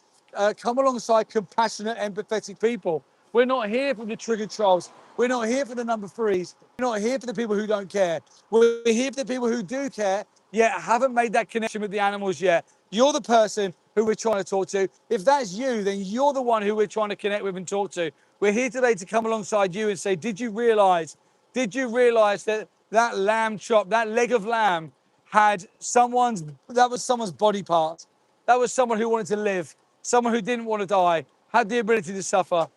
come alongside compassionate, empathetic people. We're not here for the trigger trolls. We're not here for the number threes. We're not here for the people who don't care. We're here for the people who do care, yet haven't made that connection with the animals yet. You're the person who we're trying to talk to. If that's you, then you're the one who we're trying to connect with and talk to. We're here today to come alongside you and say, did you realize that that lamb chop, that leg of lamb that was someone's body part. That was someone who wanted to live, someone who didn't want to die, had the ability to suffer.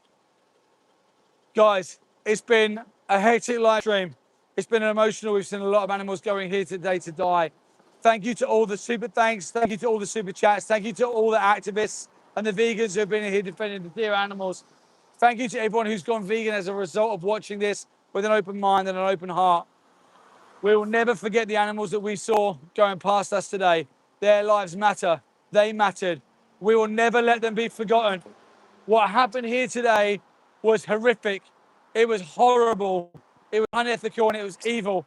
Guys, it's been a hectic live stream. It's been emotional. We've seen a lot of animals going here today to die. Thank you to all the super thanks. Thank you to all the super chats. Thank you to all the activists and the vegans who have been here defending the dear animals. Thank you to everyone who's gone vegan as a result of watching this with an open mind and an open heart. We will never forget the animals that we saw going past us today. Their lives matter. They mattered. We will never let them be forgotten. What happened here today was horrific. It was horrible. It was unethical and it was evil.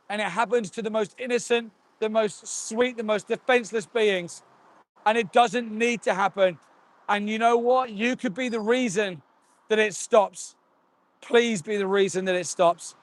And it happened to the most innocent, the most sweet, the most defenseless beings. And it doesn't need to happen. And you know what? You could be the reason that it stops. Please be the reason that it stops.